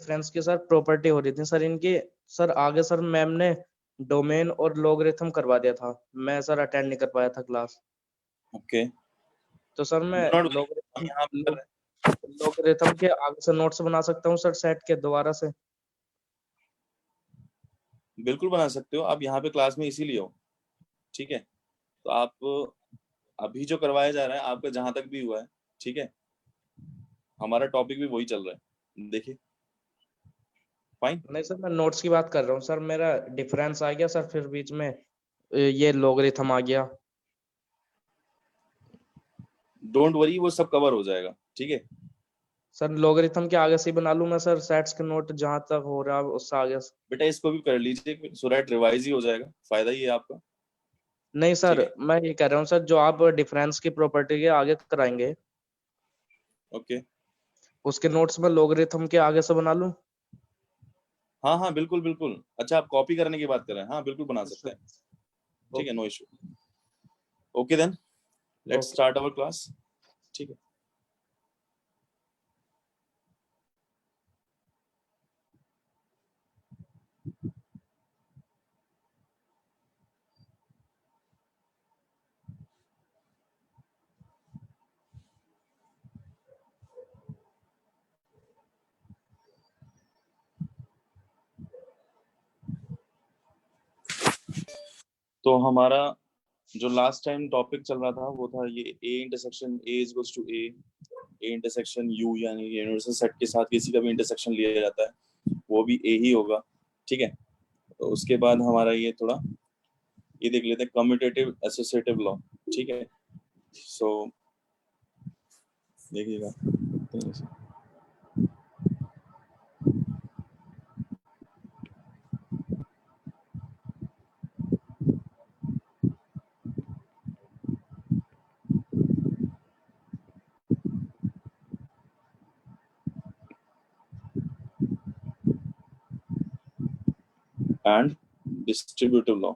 Difference की sir property हो रही थी सर इनकी। सर आगे सर मैम ने डोमेन और लॉगरिथम करवा दिया था, मैं सर अटेंड नहीं कर पाया था क्लास। ओके, तो सर मैं डू नॉट, हम लॉगरिथम यहाँ पे कर रहे हैं। लॉगरिथम के आगे से नोट्स बना सकता हूँ सर सेट के दोबारा से? बिल्कुल बना सकते हो, आप यहाँ पे क्लास में इसीलिए हो, ठीक है। तो आप अभी जो करवाया जा रहा है आपका जहां तक भी हुआ है, ठीक है, हमारा टॉपिक भी वही चल रहा है, देखिए। फाइन। नहीं सर मैं नोट्स की बात कर रहा हूँ सर, मेरा डिफरेंस आ गया सर, फिर बीच में ये लॉगरिथम आ गया। डोंट वरी, वो सब कवर हो जाएगा, ठीक है। सर लॉगरिथम के आगे से ही बना लूं मैं सर सेट्स के नोट जहां तक हो रहा है उससे आगे से? बेटा इसको भी कर लीजिए, सो दैट रिवाइज ही हो जाएगा, फायदा ही है आपका। नहीं ठीक सर है, मैं ये कह रहा हूँ सर, जो आप डिफरेंस की प्रॉपर्टी के आगे कराएंगे ओके। उसके नोट्स में लॉगरिथम के आगे से बना लूं? हाँ हाँ बिल्कुल बिल्कुल, अच्छा आप कॉपी करने की बात कर रहे हैं, हाँ बिल्कुल बना सकते हैं, ठीक है, no issue. Okay then, let's okay. Start our class, ठीक है। तो हमारा जो लास्ट टाइम टॉपिक चल रहा था वो था ये A intersection A is equals to A intersection U, यानी यूनिवर्सल सेट के साथ किसी का भी इंटरसेक्शन लिया जाता है वो भी ए ही होगा, ठीक है। तो उसके बाद हमारा ये थोड़ा ये देख लेते हैं, कम्यूटेटिव एसोसिएटिव लॉ, ठीक है। सो देखिएगा, एंड डिस्ट्रीब्यूटिव लॉ,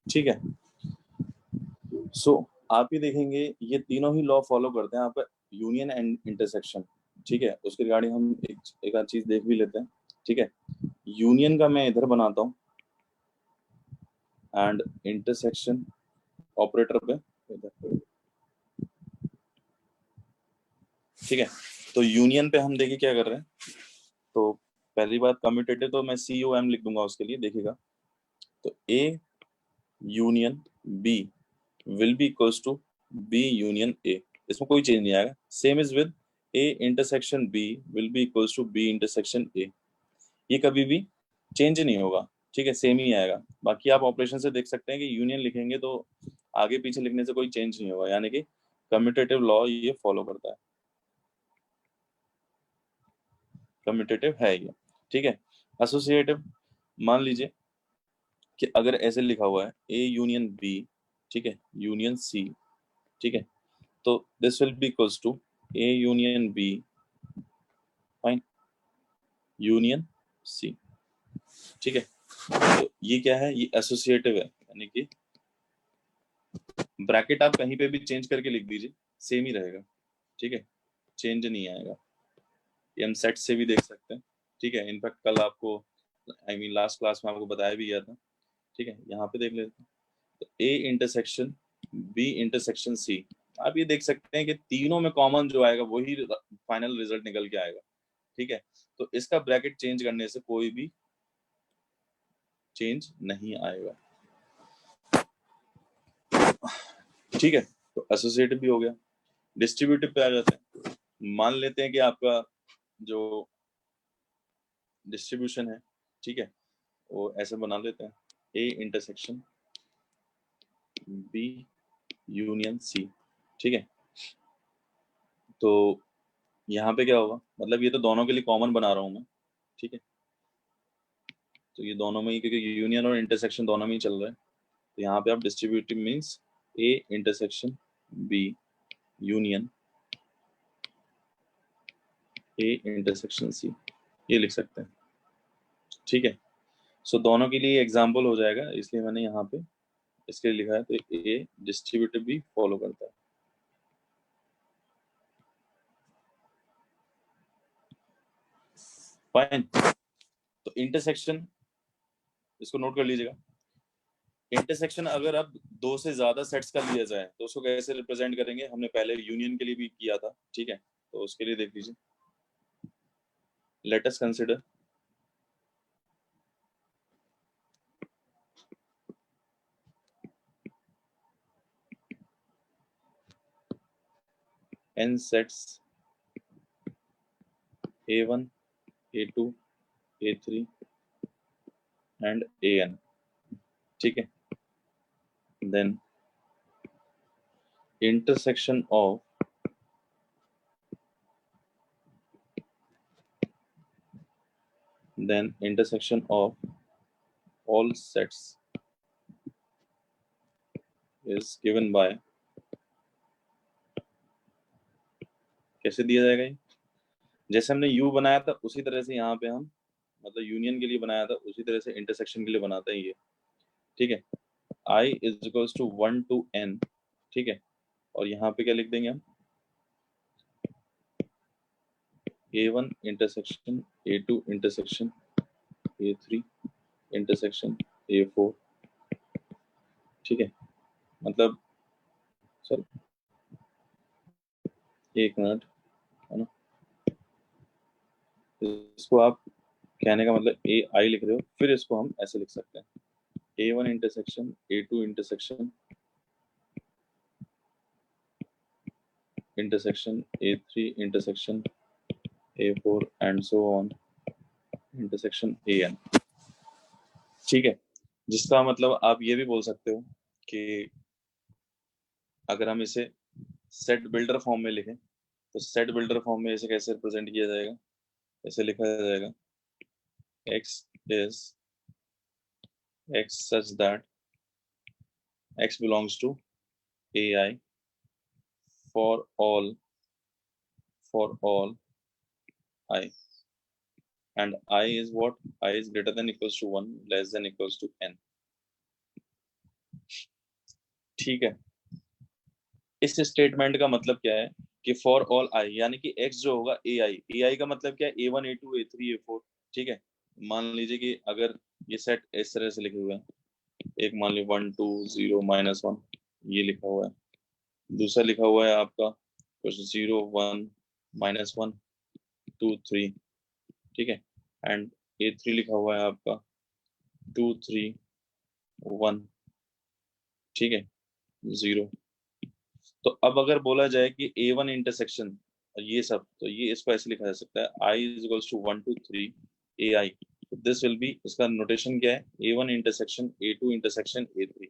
ठीक है। सो आप ही देखेंगे ये तीनों ही लॉ फॉलो करते हैं आपका, यूनियन एंड इंटरसेक्शन, ठीक है। उसके रिगार्डिंग हम एक आध चीज देख भी लेते हैं, ठीक है। यूनियन का मैं इधर बनाता हूँ एंड इंटरसेक्शन ऑपरेटर पे इधर, ठीक है। तो यूनियन पे हम देखिए क्या कर रहे हैं। तो पहली बात कम्यूटेटिव, तो मैं COM लिख दूंगा उसके लिए, देखिएगा। तो A union B will be equals to B union A, इसमें कोई चेंज नहीं आएगा। Same is with A intersection B will be equals to B intersection A, ये कभी भी चेंज नहीं होगा, ठीक है, सेम ही आएगा। बाकी आप ऑपरेशन से देख सकते हैं कि यूनियन लिखेंगे तो आगे पीछे लिखने से कोई चेंज नहीं होगा, यानी कि कम्यूटेटिव लॉ ये फॉलो करता है, कम्यूटेटिव है ये, ठीक है। एसोसिएटिव, मान लीजिए कि अगर ऐसे लिखा हुआ है A यूनियन B, ठीक है, यूनियन C, ठीक है, तो this will be equals to A union B, fine, union C, ठीक है। तो ये क्या है, ये एसोसिएटिव है, यानी कि ब्रैकेट आप कहीं पे भी चेंज करके लिख दीजिए सेम ही रहेगा, ठीक है, चेंज नहीं आएगा। ये हम सेट से भी देख सकते हैं, ठीक है। इनफैक्ट कल आपको लास्ट क्लास में आपको बताया भी गया था, ठीक है। यहाँ पे देख लेते हैं, तो A intersection B intersection C, आप ये देख सकते हैं कि तीनों में कॉमन जो आएगा वही फाइनल रिजल्ट निकल के आएगा, ठीक है। तो इसका ब्रैकेट चेंज करने से कोई भी चेंज नहीं आएगा, ठीक है। तो एसोसिएटिव भी हो गया। डिस्ट्रीब्यूटिव पे आ जाते हैं। मान लेते हैं कि आपका जो डिस्ट्रीब्यूशन है, ठीक है, वो ऐसे बना लेते हैं, A intersection B union C, ठीक है। तो यहाँ पे क्या होगा, मतलब ये तो दोनों के लिए कॉमन बना रहा हूँ मैं, ठीक है। तो ये दोनों में ही, क्योंकि यूनियन और इंटरसेक्शन दोनों में ही चल रहा है, तो यहाँ पे आप distributive means A intersection B union A intersection C, ये लिख सकते हैं, ठीक है। सो दोनों के लिए एग्जाम्पल हो जाएगा, इसलिए मैंने यहाँ पे इसके लिए लिखा है, तो ए डिस्ट्रीब्यूटिव भी फॉलो करता है। फाइन। तो इंटरसेक्शन, इसको नोट कर लीजिएगा। इंटरसेक्शन अगर अब दो से ज्यादा सेट्स का लिया जाए तो उसको कैसे रिप्रेजेंट करेंगे, हमने पहले यूनियन के लिए भी किया था, ठीक है। तो उसके लिए देख लीजिए, let us consider n sets a1 a2 a3 and an, ठीक है। then intersection of all sets is given by, कैसे दिया जाएगा ये, जैसे हमने U बनाया था उसी तरह से यहाँ पे हम, मतलब यूनियन के लिए बनाया था उसी तरह से इंटरसेक्शन के लिए बनाते हैं ये, ठीक है। I is equals to 1 to n, ठीक है। और यहाँ पे क्या लिख देंगे हम, a1 intersection a2 intersection a3 intersection a4, ठीक है। मतलब सर एक मिनट, है ना, इसको आप कहने का मतलब ए आई लिख रहे हो, फिर इसको हम ऐसे लिख सकते हैं, a1 intersection a2 intersection a3 intersection a4 and so on intersection an, ठीक है। जिसका मतलब आप ये भी बोल सकते हो कि अगर हम इसे सेट बिल्डर फॉर्म में लिखें तो सेट बिल्डर फॉर्म में इसे कैसे रिप्रेजेंट किया जाएगा, ऐसे लिखा जाएगा x is x such that x belongs to ai for all I, and I is what, I is greater than equals to 1 less than equals to n, ठीक है। इस स्टेटमेंट का मतलब क्या है कि फॉर ऑल आई, यानी कि x जो होगा ai का मतलब क्या है, a1 a2 a3 a4, ठीक है। मान लीजिए कि अगर ये सेट इस तरह से लिखे हुए हैं, एक मान लीजिए 1 2 0 -1 ये लिखा हुआ है, दूसरा लिखा हुआ है आपका कुछ 0 1 -1 2 3, ठीक है। एंड a3 लिखा हुआ है आपका 2 3 1, ठीक है, 0। तो अब अगर बोला जाए कि a1 इंटरसेक्शन ये सब, तो ये इसको ऐसे लिखा जा सकता है i is equals to 1 to 3 ai, तो दिस विल बी, इसका नोटेशन क्या है, a1 intersection a2 intersection a3,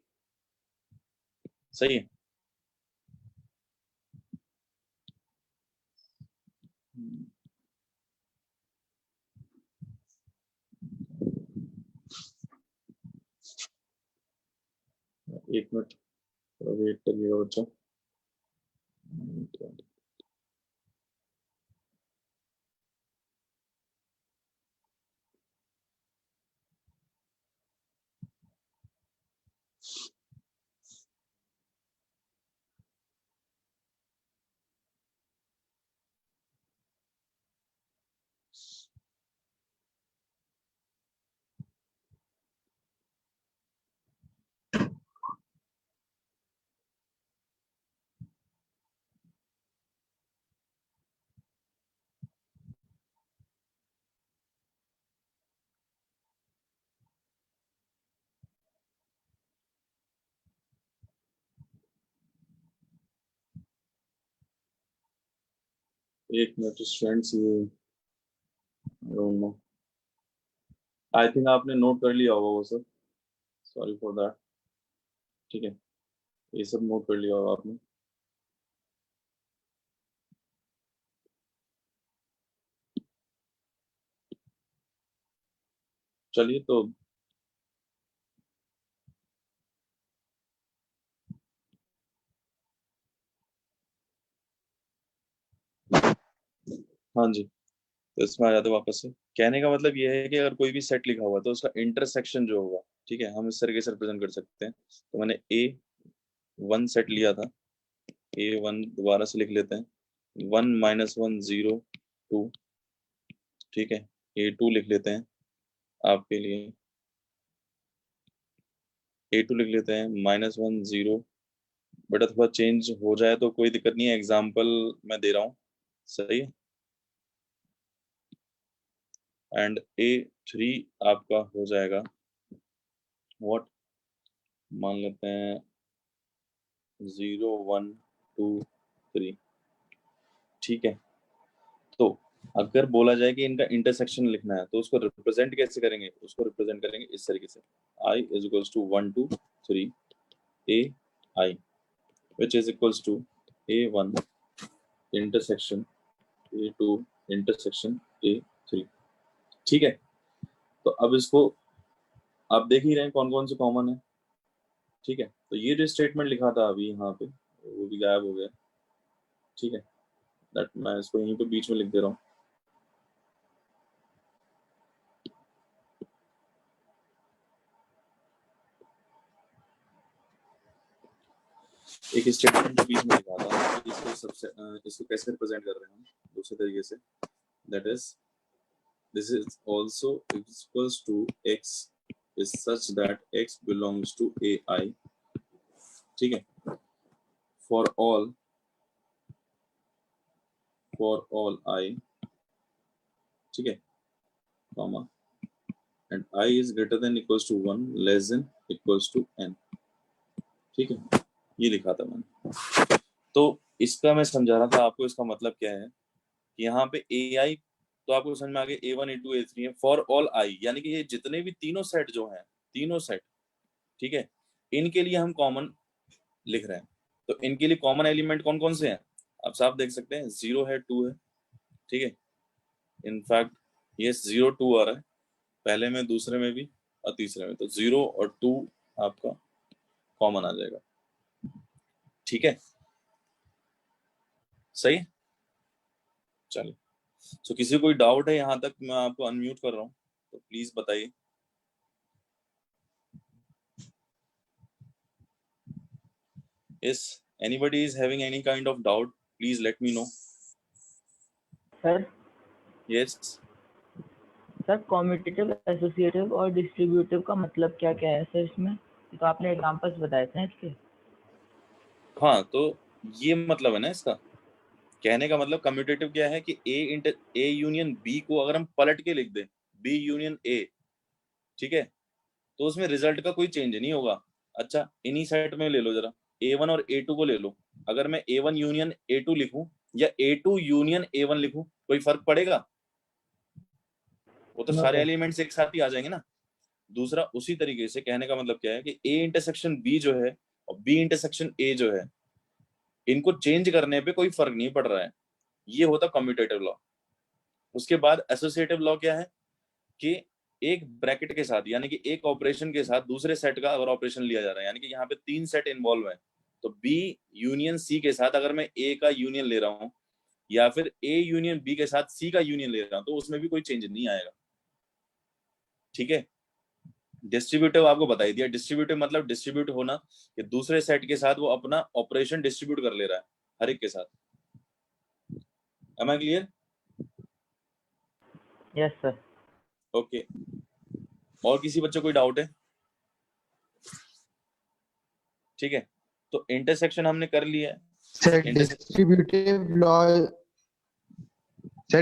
सही है। एक मिनट थोड़ा वेट करिएगा बच्चों। एक मिनट स्टूडेंट्स, ये I don't know, I think आपने नोट कर लिया होगा वो सब, सॉरी फॉर दैट, ठीक है। ये सब नोट कर लिया होगा आपने। चलिए तो हाँ जी, तो इसमें आ जाते हैं वापस से। कहने का मतलब ये है कि अगर कोई भी सेट लिखा हुआ है तो उसका इंटरसेक्शन जो होगा, ठीक है, हम इस तरीके से रिप्रेजेंट कर सकते हैं। तो मैंने A1 सेट लिया था, A1 दोबारा से लिख लेते हैं, 1 - 1 0 2, ठीक है। A2 लिख लेते हैं आपके लिए, A2 लिख लेते हैं -1 0। बेटा थोड़ा चेंज हो जाए तो कोई दिक्कत नहीं है, एग्जाम्पल मैं दे रहा हूँ, सही है। एंड A3 आपका हो जाएगा व्हाट, मान लेते हैं 0 1 2 3, ठीक है। तो अगर बोला जाए कि इनका इंटरसेक्शन लिखना है तो उसको रिप्रेजेंट कैसे करेंगे, उसको रिप्रेजेंट करेंगे इस तरीके से, I = 1 2 3 AI, which is equals to A1 intersection A2 intersection A3, ठीक है। तो अब इसको आप देख ही रहे हैं कौन कौन से कॉमन है, ठीक है। तो ये जो स्टेटमेंट लिखा था अभी यहाँ पे वो भी गायब हो गया, ठीक है। दैट मैं इसको यहीं पे बीच में लिख दे रहा हूँ। एक स्टेटमेंट जो बीच में लिखा था, इसको सबसे इसको कैसे रिप्रेजेंट कर रहे हैं हम दूसरे तरीके से, that is this is also equals to x is such that x belongs to AI, ठीक है। for all I, ठीक है, comma, and I is greater than equals to 1 less than equals to n, ठीक है। ये लिखा था मैंने। तो इसका मैं समझा रहा था आपको, इसका मतलब क्या है कि यहाँ पे AI तो आपको समझ में आ गया, A1 A2 A3 है, फॉर ऑल I यानी कि ये जितने भी तीनों सेट जो हैं, तीनों सेट, ठीक है, इनके लिए हम कॉमन लिख रहे हैं। तो इनके लिए कॉमन एलिमेंट कौन कौन से हैं आप साफ देख सकते हैं, 0 है, 2 है, ठीक है। इनफैक्ट ये 0 2 आ रहा है पहले में, दूसरे में भी और तीसरे में, तो 0 और 2 आपका कॉमन आ जाएगा, ठीक है, सही। चलिए, तो किसी को कोई डाउट है यहाँ तक, मैं आपको अनम्यूट कर रहा हूँ तो प्लीज बताइए। If anybody is having any kind of doubt, please let me know. Sir Yes. Sir commutative, associative और डिस्ट्रीब्यूटिव का मतलब क्या क्या है सर इसमें? तो आपने एग्जांपल्स बताए थे इसके। हाँ, तो ये मतलब है ना इसका, कहने का मतलब कम्यूटेटिव क्या है कि A यूनियन B को अगर हम पलट के लिख दें, B यूनियन A, ठीक है, तो उसमें रिजल्ट का कोई चेंज नहीं होगा। अच्छा, इन्हीं सेट में ले लो जरा, A1 और A2 को ले लो, अगर मैं A1 यूनियन A2 लिखूं या A2 यूनियन A1 लिखूं, कोई फर्क पड़ेगा? वो तो सारे एलिमेंट्स एक साथ ही आ जाएंगे ना। दूसरा उसी तरीके से कहने का मतलब क्या है कि A इंटरसेक्शन B जो है और B इंटरसेक्शन A जो है, इनको चेंज करने पे कोई फर्क नहीं पड़ रहा है, ये होता कम्यूटेटिव लॉ। उसके बाद एसोसिएटिव लॉ क्या है कि एक ब्रैकेट के साथ, यानी कि एक ऑपरेशन के साथ दूसरे सेट का अगर ऑपरेशन लिया जा रहा है, यानी कि यहाँ पे 3 सेट इन्वॉल्व है, तो B यूनियन C के साथ अगर मैं A का यूनियन ले रहा हूँ या फिर A यूनियन B के साथ C का यूनियन ले रहा हूँ, तो उसमें भी कोई चेंज नहीं आएगा, ठीक है। डिस्ट्रीब्यूटिव आपको बता ही दिया, डिस्ट्रीब्यूटिव मतलब डिस्ट्रीब्यूट होना, कि दूसरे सेट के साथ वो अपना ऑपरेशन डिस्ट्रीब्यूट कर ले रहा है हर एक के साथ। Am I clear? Yes sir. Okay, और किसी बच्चे कोई डाउट है? ठीक है, तो इंटरसेक्शन हमने कर लिया है। सर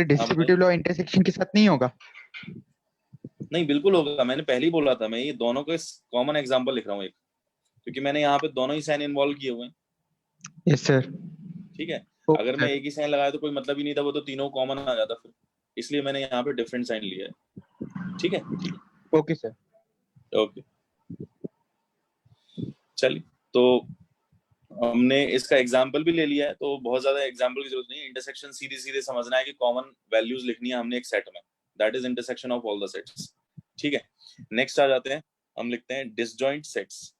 डिस्ट्रीब्यूटिव लॉ इंटरसेक्शन के साथ नहीं होगा? नहीं, बिल्कुल होगा, मैंने पहले ही बोला था, मैं ये दोनों के कॉमन एग्जांपल लिख रहा हूँ एक, क्योंकि मैंने यहाँ पे दोनों ही साइन इन्वॉल्व किए हुए हैं। Yes sir. ठीक है, अगर मैं एक ही साइन लगाया तो कोई मतलब ही नहीं था, वो तो तीनों कॉमन आ जाता फिर, इसलिए मैंने यहाँ पे डिफरेंट साइन लिया है। ठीक है, ओके सर। ओके, चलिए, तो हमने इसका एग्जाम्पल भी ले लिया है, तो बहुत ज्यादा एग्जाम्पल की जरूरत नहीं है। इंटरसेक्शन सीधे सीधे समझना है कि कॉमन वैल्यूज लिखनी है हमने एक सेट में, that is intersection of all the sets. ठीक है, नेक्स्ट आ जाते हैं, हम लिखते हैं डिसजॉइंट सेट्स।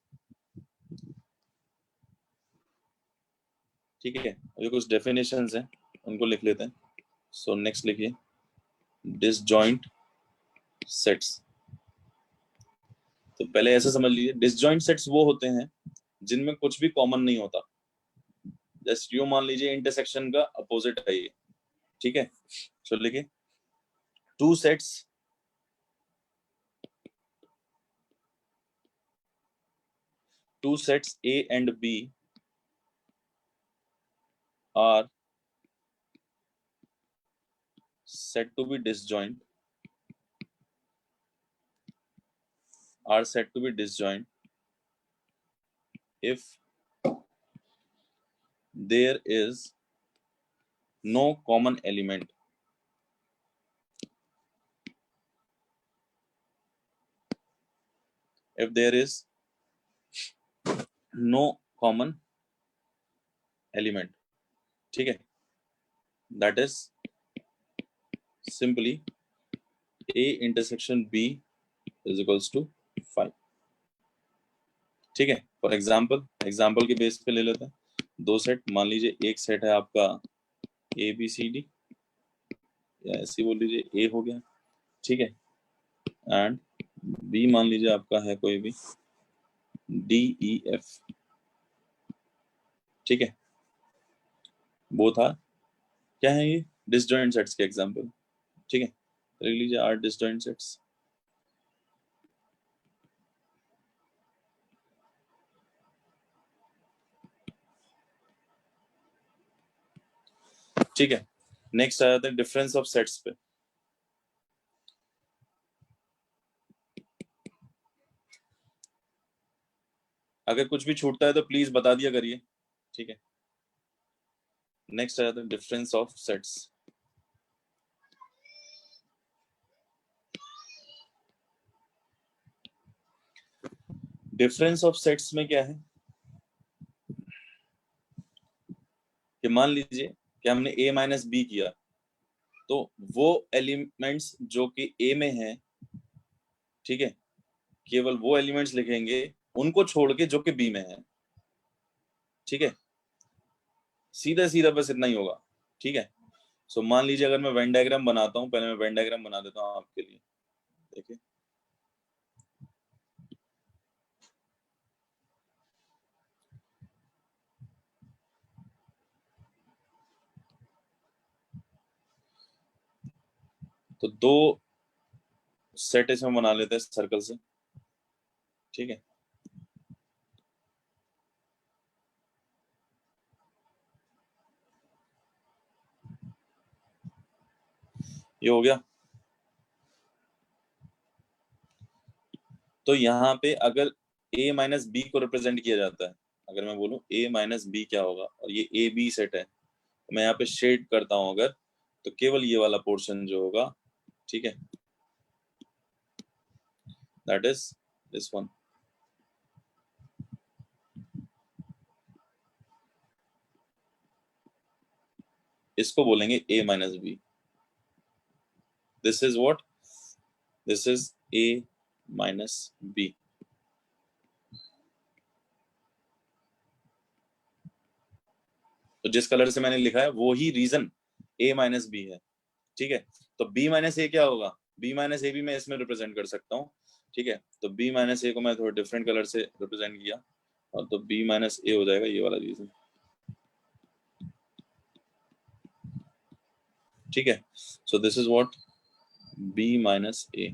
ठीक है, ये कुछ डेफिनेशंस हैं, उनको लिख लेते हैं। सो नेक्स्ट लिखिए, डिसजॉइंट सेट्स। तो पहले ऐसे समझ लीजिए, डिसजॉइंट सेट्स वो होते हैं जिनमें कुछ भी कॉमन नहीं होता। जस्ट यू मान लीजिए इंटरसेक्शन का अपोजिट है ये, ठीक है। सो लिखिए two sets A and B are said to be disjoint, if there is no common element. If there is no common element, ठीक है, that is simply A intersection B is equals to 5, ठीक है। For example के base पे ले लेते हैं दो सेट। मान लीजिए एक सेट है आपका ABCD, या ऐसे बोल लीजिए A हो गया, ठीक है, एंड B मान लीजिए आपका है कोई भी DEF, ठीक है। वो था क्या है, ये डिसजॉइंट सेट्स के एग्जांपल, ठीक है। लिख लीजिए आर डिसजॉइंट सेट्स। ठीक है, नेक्स्ट आ जाता है डिफरेंस ऑफ सेट्स पे। अगर कुछ भी छूटता है तो प्लीज बता दिया करिए, ठीक है। नेक्स्ट आ जाता है difference of sets. Difference of sets में क्या है कि मान लीजिए कि हमने A माइनस बी किया, तो वो एलिमेंट्स जो कि A में है, ठीक है, केवल वो एलिमेंट्स लिखेंगे उनको छोड़ के जो कि B में है, ठीक है। सीधा सीधा बस इतना ही होगा, ठीक है। सो मान लीजिए अगर मैं वेन डायग्राम बनाता हूं, पहले मैं वेन डायग्राम बना देता हूं आपके लिए, देखिए। तो दो सेट इसमें बना लेते हैं सर्कल से, ठीक है। ये हो गया। तो यहाँ पे अगर A माइनस बी को रिप्रेजेंट किया जाता है, अगर मैं बोलूं A माइनस बी क्या होगा, और ये ए बी सेट है, तो मैं यहाँ पे शेड करता हूं अगर, तो केवल ये वाला पोर्शन जो होगा, ठीक है, दैट इज दिस वन। इसको बोलेंगे A minus B. This is what, this is A minus B. तो जिस कलर से मैंने लिखा है वो ही रीजन A माइनस बी है, ठीक है। तो B माइनस ए क्या होगा, B माइनस ए भी मैं इसमें रिप्रेजेंट कर सकता हूँ, ठीक है। तो B माइनस ए को मैं थोड़ा डिफरेंट कलर से रिप्रेजेंट किया, और तो B माइनस ए हो जाएगा ये वाला रीजन, ठीक है। So this is what B minus A,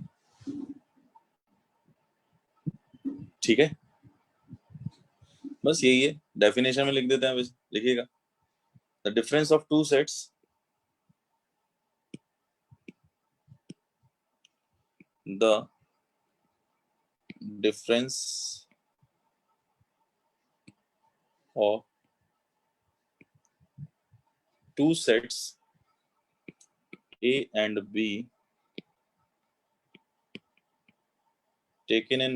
ठीक है। बस यही है, डेफिनेशन में लिख देते हैं, बस लिखिएगा the difference of two sets the difference of two sets A and B taken in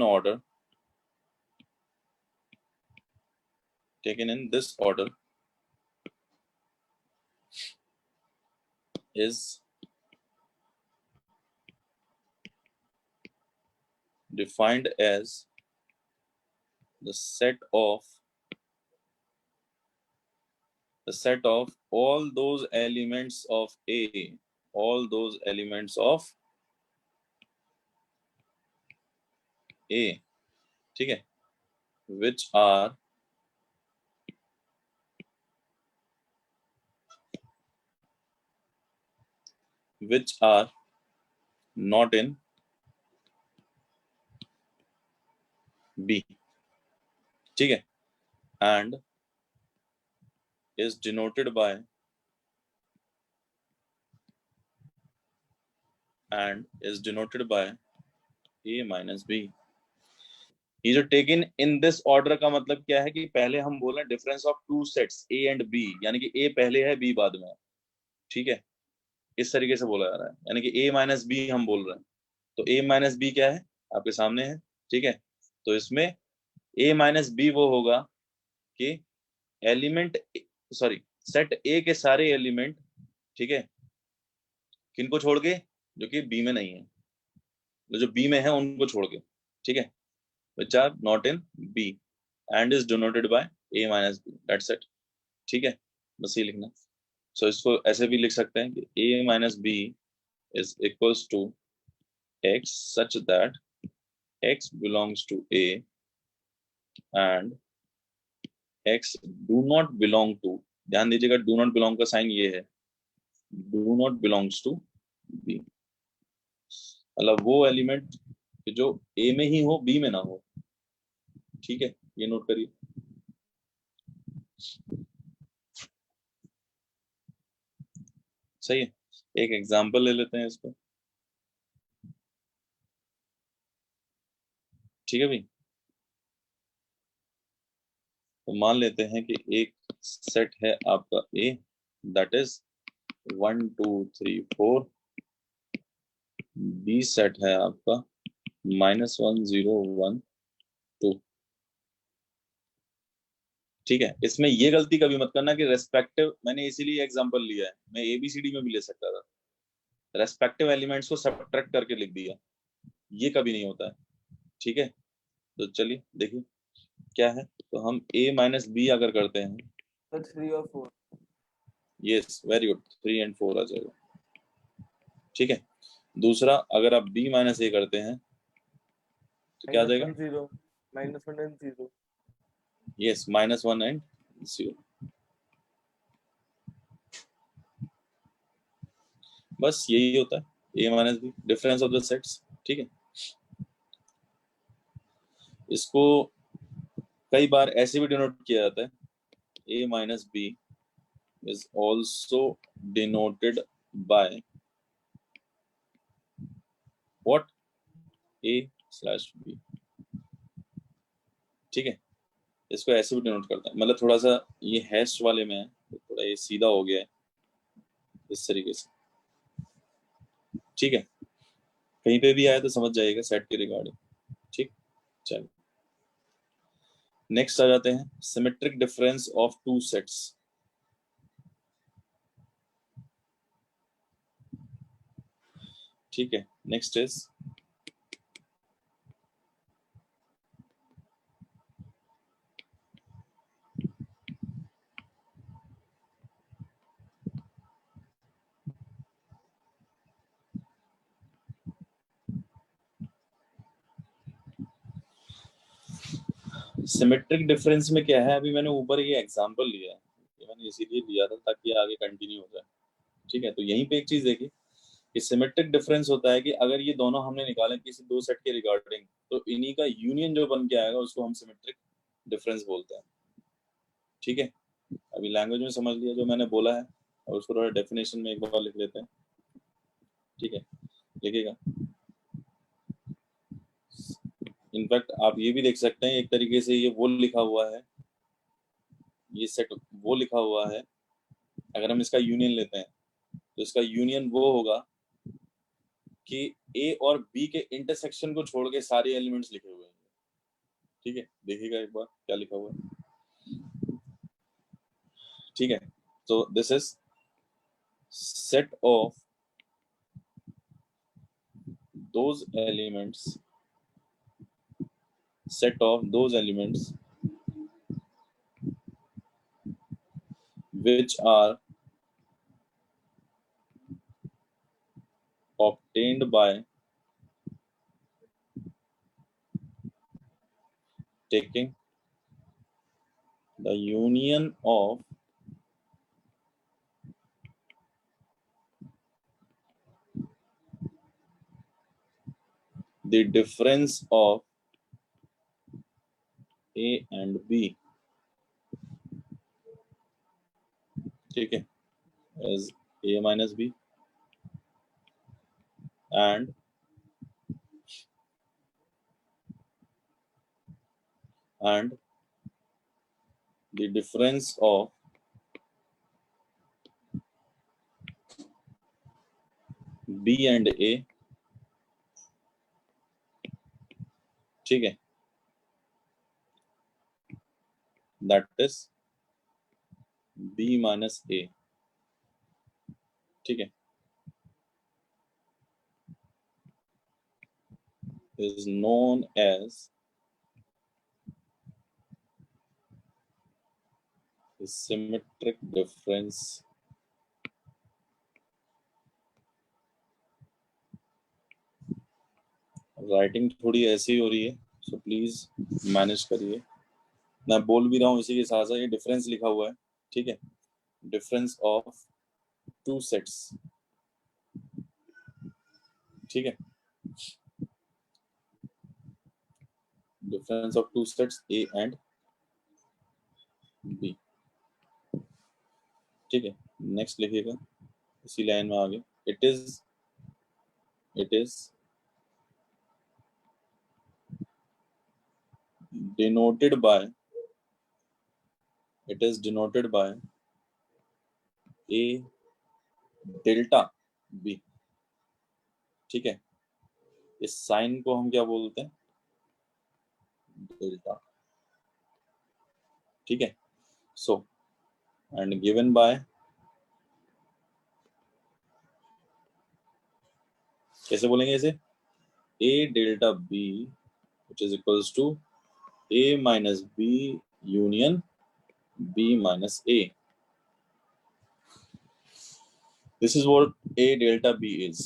this order is defined as the set of all those elements of A all those elements of A, ठीक है, which are not in B, ठीक है, and is denoted by A minus B. ये जो taken in this order का मतलब क्या है कि पहले हम बोल रहे हैं difference of two sets A and B, यानी कि A पहले है B बाद में है, ठीक है, इस तरीके से बोला जा रहा है, यानी कि A माइनस B हम बोल रहे हैं, तो A माइनस B क्या है आपके सामने है, ठीक है, तो इसमें A माइनस B वो होगा कि एलिमेंट सॉरी सेट A के सारे एलिमेंट, ठीक है, किनको छोड़ के, जो कि B में नहीं है, जो B में है उनको छोड़ के, ठीक है, which are not in B and is denoted by A minus B, that's it, ठीक है, बस ये लिखना। सो इसको ऐसे भी लिख सकते हैं कि A minus B is equals to X such that X belongs to A and X do not belong to, ध्यान दीजिएगा do not belong का साइन ये है, do not belongs to B, मतलब वो एलिमेंट जो A में ही हो B में ना हो, ठीक है, ये नोट करिए। सही है, एक एग्जांपल ले लेते हैं इसको, ठीक है भाई, तो मान लेते हैं कि एक सेट है आपका A, that is 1 2 3 4, B set है आपका -1 0 1 2, ठीक है, इसमें ये गलती कभी मत करना कि रेस्पेक्टिव, मैंने इसीलिए एग्जांपल लिया है, मैं ABCD में भी ले सकता था, रेस्पेक्टिव एलिमेंट्स को सब्ट्रैक्ट करके लिख दिया, ये कभी नहीं होता है, ठीक है, तो चलिए देखिए क्या है, तो हम A माइनस B अगर करते हैं, 3 और 4, यस वेरी गुड, 3 एंड 4 आ जाएगा, ठीक है, दूसरा अगर आप B माइनस A करते हैं तो क्या आ जाएगा, -1 and 0, यस -1 एंड 0, बस यही होता है A minus B, difference of the sets, ठीक है, इसको कई बार ऐसे भी डिनोट किया जाता है, A minus B is also denoted by what, A slash B, ठीक है, इसको ऐसे भी डिनोट करता है, मतलब थोड़ा सा ये हैश वाले में है, तो थोड़ा ये सीधा हो गया है इस तरीके से, ठीक है, कहीं पे भी आया तो समझ जाइएगा सेट के रिगार्डिंग, ठीक, चलिए नेक्स्ट आ जाते हैं, symmetric difference of two sets, ठीक है, नेक्स्ट इज सिमेट्रिक डिफरेंस में क्या है, अभी मैंने ऊपर ये एग्जांपल लिया है, ये मैंने इसीलिए लिया था ताकि आगे कंटिन्यू हो जाए, ठीक है, तो यहीं पे एक चीज देखिए कि सिमेट्रिक डिफरेंस होता है कि अगर ये दोनों हमने निकाले किसी दो सेट के रिगार्डिंग, तो इन्हीं का यूनियन जो बन के आएगा उसको हम सिमेट्रिक डिफरेंस बोलते हैं, ठीक है, अभी लैंग्वेज में समझ लिया जो मैंने बोला है, और उसको थोड़ा डेफिनेशन में एक बार लिख लेते हैं, ठीक है, लिखिएगा, इनफैक्ट आप ये भी देख सकते हैं एक तरीके से ये वो लिखा हुआ है, ये सेट वो लिखा हुआ है, अगर हम इसका यूनियन लेते हैं तो इसका यूनियन वो होगा कि A और B के इंटरसेक्शन को छोड़ के सारे एलिमेंट्स लिखे हुए हैं, ठीक है, देखिएगा एक बार क्या लिखा हुआ है, ठीक है, तो this is set of those elements which are obtained by taking the union of the difference of A and B, ठीक है, as A minus B and the difference of B and A, ठीक है, that is B minus A, ठीक है, is known as the symmetric difference writing थोड़ी ऐसी हो रही है, सो प्लीज मैनेज करिए। मैं बोल भी रहा हूँ इसी के साथ साथ, ये डिफरेंस लिखा हुआ है, ठीक है, डिफरेंस ऑफ टू सेट्स, ठीक है, difference of two sets A and B, ठीक है। नेक्स्ट लिखिएगा इसी लाइन में आगे, it is denoted by a delta b, ठीक है, इस साइन को हम क्या बोलते हैं, डेल्टा, ठीक है। सो एंड गिवन बाय, कैसे बोलेंगे इसे, a delta b which is equals to a minus b union b minus a, this is what a delta b is,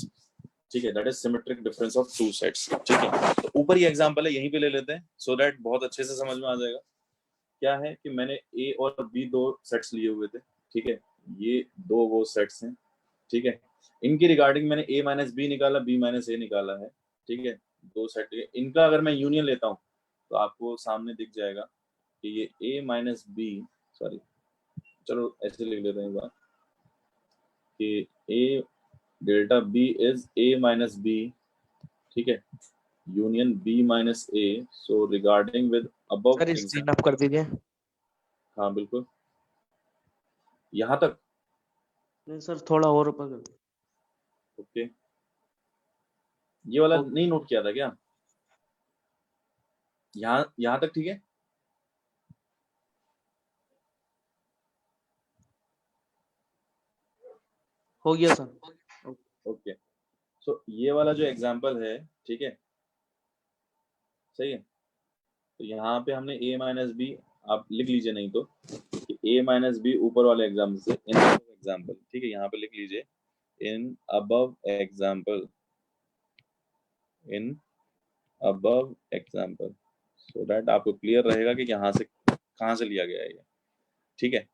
ठीक है, that is symmetric difference of two sets, ठीक है। तो ऊपर ही example है, यहीं पे ले लेते हैं so that बहुत अच्छे से समझ में आ जाएगा। क्या है कि मैंने a और b दो सेट्स लिए हुए थे, ठीक है, ये दो वो सेट्स हैं, ठीक है, इनकी रिगार्डिंग मैंने a माइनस बी निकाला, b माइनस a निकाला है, ठीक है, दो सेट, इनका अगर मैं यूनियन लेता हूँ तो आपको सामने दिख जाएगा कि ये a माइनस बी, सॉरी चलो ऐसे लिख लेते हैं एक बार कि a delta b is a minus b, ठीक है, union b minus a, so regarding with above, sir screen up कर दीजिए। हाँ बिल्कुल, यहाँ तक, नहीं सर थोड़ा और ऊपर कर दीजिए। ओके, ये वाला ओके। नहीं नोट किया था क्या, यहाँ तक ठीक है, हो गया सर। ओके। सो ये वाला जो एग्जांपल है, ठीक है, सही है, तो यहाँ पे हमने a माइनस बी, आप लिख लीजिए नहीं तो कि a माइनस बी ऊपर वाले एग्जाम्पल से, इन एग्जाम्पल, ठीक है, यहाँ पे लिख लीजिए in above example, in above example, so that आपको क्लियर रहेगा कि यहाँ से कहाँ से लिया गया है ये, ठीक है।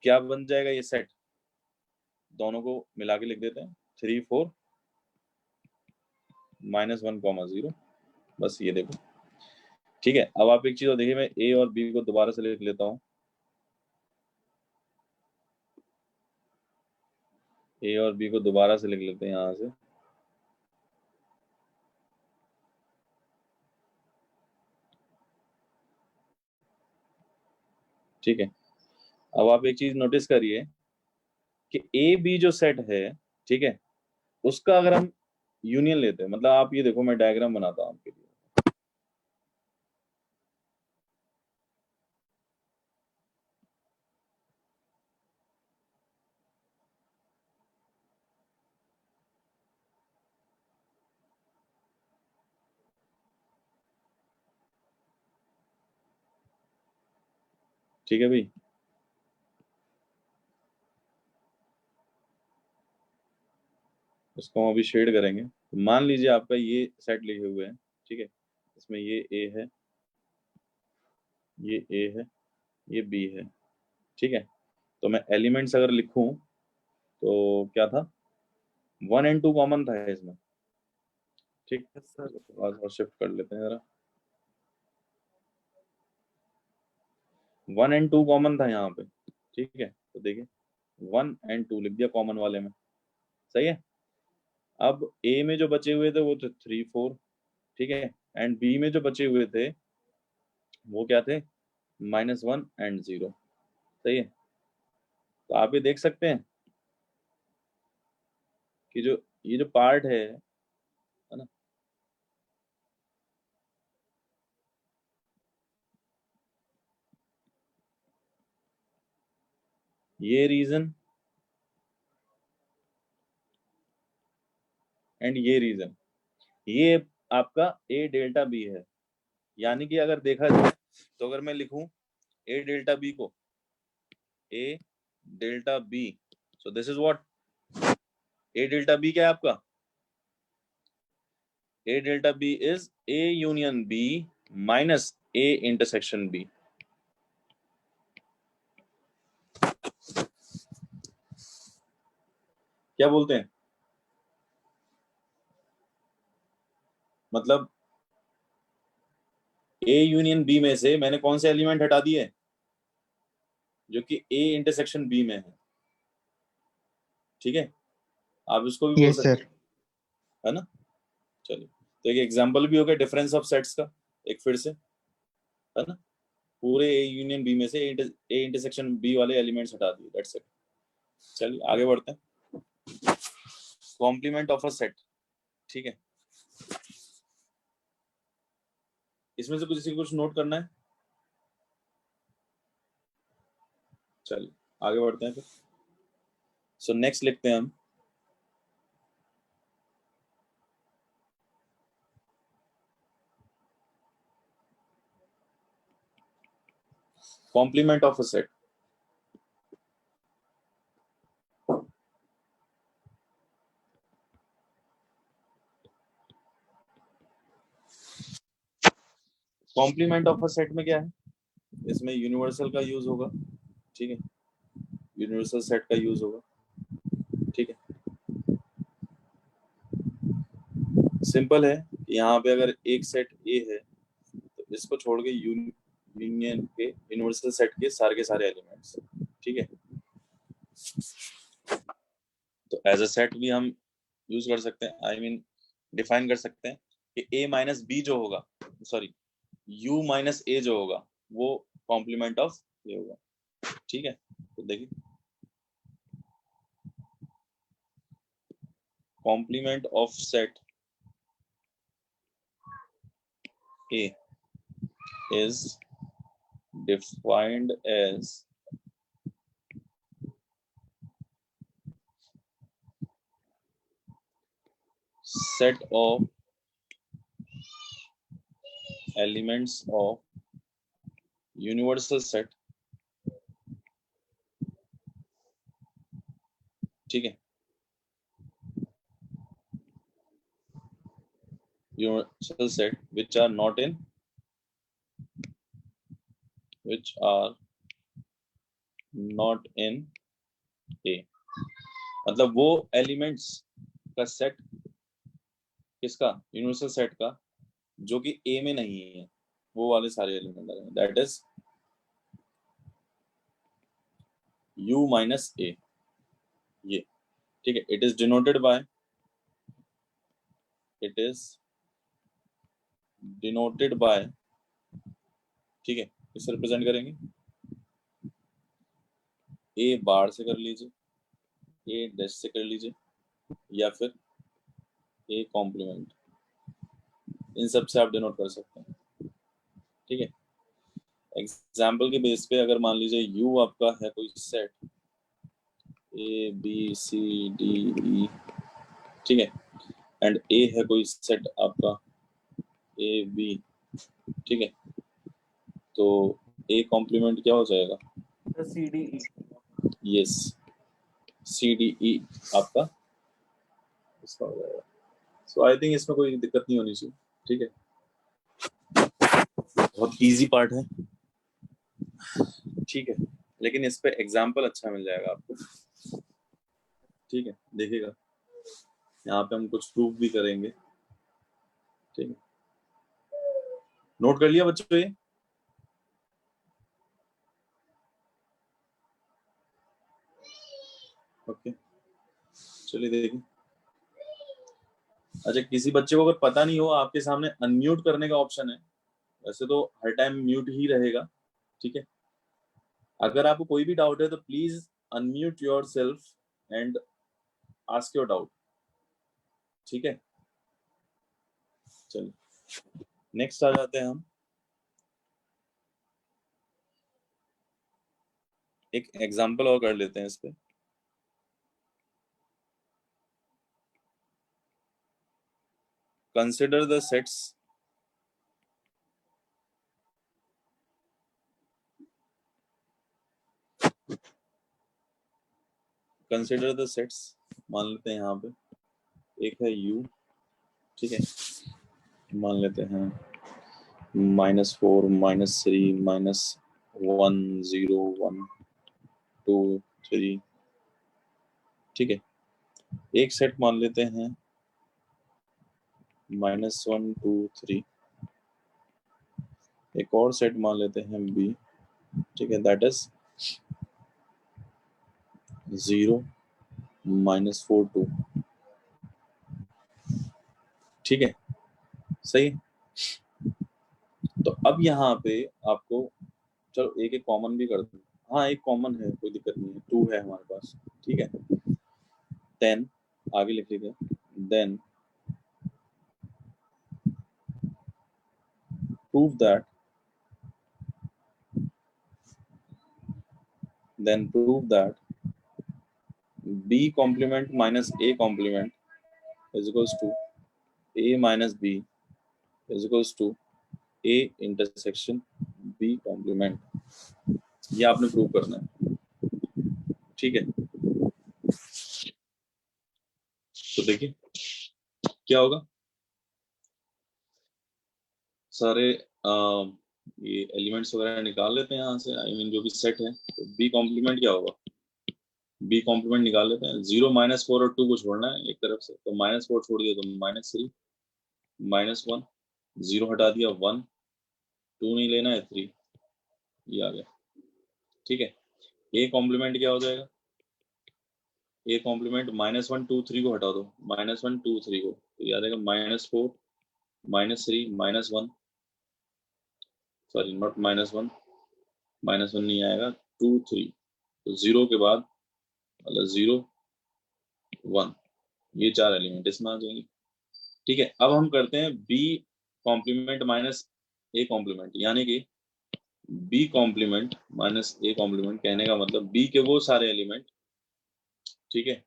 क्या बन जाएगा ये सेट, दोनों को मिला के लिख देते हैं, 3 4 -1, 0, बस ये देखो, ठीक है। अब आप एक चीज और देखिए, मैं a और b को दोबारा से लिख लेता हूँ, a और b को दोबारा से लिख लेते हैं यहाँ से, ठीक है। अब आप एक चीज नोटिस करिए कि ए बी जो सेट है, ठीक है, उसका अगर हम यूनियन लेते हैं, मतलब आप ये देखो, मैं डायग्राम बनाता हूँ आपके लिए, ठीक है भाई, इसको हम अभी शेड करेंगे। तो मान लीजिए आपका ये सेट लिखे हुए हैं, ठीक है, इसमें ये ए है, ये ए है, ये बी है, ठीक है। तो मैं एलिमेंट्स अगर लिखूं तो क्या था, 1 और 2 कॉमन था इसमें, ठीक। Yes, sir. और शिफ्ट कर लेते हैं जरा, 1 और 2 कॉमन था यहाँ पे, ठीक है। तो देखिए 1 और 2 लिख दिया कॉमन वाले में, सही है। अब ए में जो बचे हुए थे वो थे 3 4, ठीक है, एंड बी में जो बचे हुए थे वो क्या थे, -1 और 0, सही है। तो आप ये देख सकते हैं कि जो ये जो पार्ट है ना, ये रीजन एंड ये रीजन, ये आपका ए डेल्टा बी है। यानी कि अगर देखा जाए तो अगर मैं लिखूं ए डेल्टा बी को, A delta B, so this is what, A delta B क्या है आपका, A delta B is A union B minus A intersection B. क्या बोलते हैं, मतलब ए यूनियन बी में से मैंने कौन से एलिमेंट हटा दिए जो कि ए इंटरसेक्शन बी में है, ठीक है। आप इसको भी बोल यस सकते सर। है ना। चलिए, तो एक एग्जांपल भी हो गया डिफरेंस ऑफ सेट्स का, एक फिर से, है ना, पूरे ए यूनियन बी में से ए इंटरसेक्शन बी वाले एलिमेंट्स हटा दिए, दैट्स इट। चलिए आगे बढ़ते हैं, कॉम्प्लीमेंट ऑफ अ सेट, ठीक है। इसमें से कुछ नोट करना है, चलिए आगे बढ़ते हैं फिर। सो नेक्स्ट लिखते हैं हम, complement of a set. Complement of a set में क्या है, इसमें यूनिवर्सल का यूज होगा, ठीक है, यूनिवर्सल सेट का यूज होगा, ठीक है। सिंपल है, यहाँ पे अगर एक सेट ए है तो इसको छोड़ के यूनियन के यूनिवर्सल सेट के सारे एलिमेंट्स, ठीक है। तो एज अ सेट भी हम यूज कर सकते हैं, आई मीन डिफाइन कर सकते हैं कि ए माइनस बी जो होगा, सॉरी यू माइनस ए जो होगा वो कॉम्प्लीमेंट ऑफ ए होगा, ठीक है। तो देखिए complement of set A is defined as set of elements of universal set, ठीक है, universal set which are not in A, मतलब वो एलिमेंट्स का सेट, किसका, यूनिवर्सल सेट का, जो कि ए में नहीं है, वो वाले सारे एलिमेंट आ जाएंगे, दैट इज यू माइनस ए, ये, ठीक है। It is denoted by, it is denoted by, ठीक है, इससे रिप्रेजेंट करेंगे ए बार से कर लीजिए, ए डैश से कर लीजिए, या फिर ए कॉम्प्लीमेंट, इन सब से आप डिनोट कर सकते हैं, ठीक है। एग्जाम्पल के बेस पे अगर मान लीजिए यू आपका है कोई set A B C D E, ठीक है, एंड ए है कोई सेट आपका ए बी, ठीक है, तो ए कॉम्प्लीमेंट क्या हो जाएगा, The CDE. Yes C D E आपका इसका हो जाएगा। सो आई थिंक इसमें कोई दिक्कत नहीं होनी चाहिए, ठीक है, बहुत इजी पार्ट है, ठीक है, लेकिन इस पे एग्जाम्पल अच्छा मिल जाएगा आपको, ठीक है, देखिएगा यहाँ पे हम कुछ प्रूफ भी करेंगे, ठीक है, नोट कर लिया बच्चों ये? ओके, चलिए देखिए। अच्छा, किसी बच्चे को अगर पता नहीं हो, आपके सामने अनम्यूट करने का ऑप्शन है, वैसे तो हर टाइम म्यूट ही रहेगा, ठीक है, अगर आपको कोई भी डाउट है तो please unmute yourself and ask your doubt, ठीक है। चलिए नेक्स्ट आ जाते हैं हम, एक एग्जांपल और कर लेते हैं इस पे। कंसिडर द सेट्स मान लेते हैं यहाँ पे एक है U, ठीक है, मान लेते हैं -4 -3 -1 0 1 2 3, ठीक है, एक सेट मान लेते हैं -1 2 3, एक और सेट मान लेते हैं B, ठीक है, दैट इज 0 -4 2, ठीक है, सही है। तो अब यहाँ पे आपको, चलो एक एक कॉमन भी कर दो, हाँ एक कॉमन है, कोई दिक्कत नहीं है, 2 है हमारे पास, ठीक है, देन आगे लिख लीजिए, then prove that B complement minus A complement is equals to A minus B is equals to A intersection B complement, ये आपने प्रूव करना है, ठीक है। तो देखिए क्या होगा, सारे ये एलिमेंट्स वगैरह निकाल लेते हैं यहाँ से, आई मीन जो भी सेट है, तो बी कॉम्प्लीमेंट क्या होगा, बी कॉम्प्लीमेंट निकाल लेते हैं, 0 -4 और 2 को छोड़ना है एक तरफ से, तो -4 छोड़ दिया तो -3 -1 0 हटा दिया 1 2 नहीं लेना है 3, ये आ गया, ठीक है। ए कॉम्प्लीमेंट क्या हो जाएगा, ए कॉम्प्लीमेंट -1 2 3 को हटा दो, -1 2 3 को, तो ये आ जाएगा -4 -3 -1, सॉरी नॉट -1 -1 नहीं आएगा, 2 3, तो 0 के बाद मतलब 0 1, ये 4 एलिमेंट इसमें आ जाएंगे, ठीक है। अब हम करते हैं B complement minus A complement, यानी कि B complement minus A complement, कहने का मतलब बी के वो सारे एलिमेंट, ठीक है,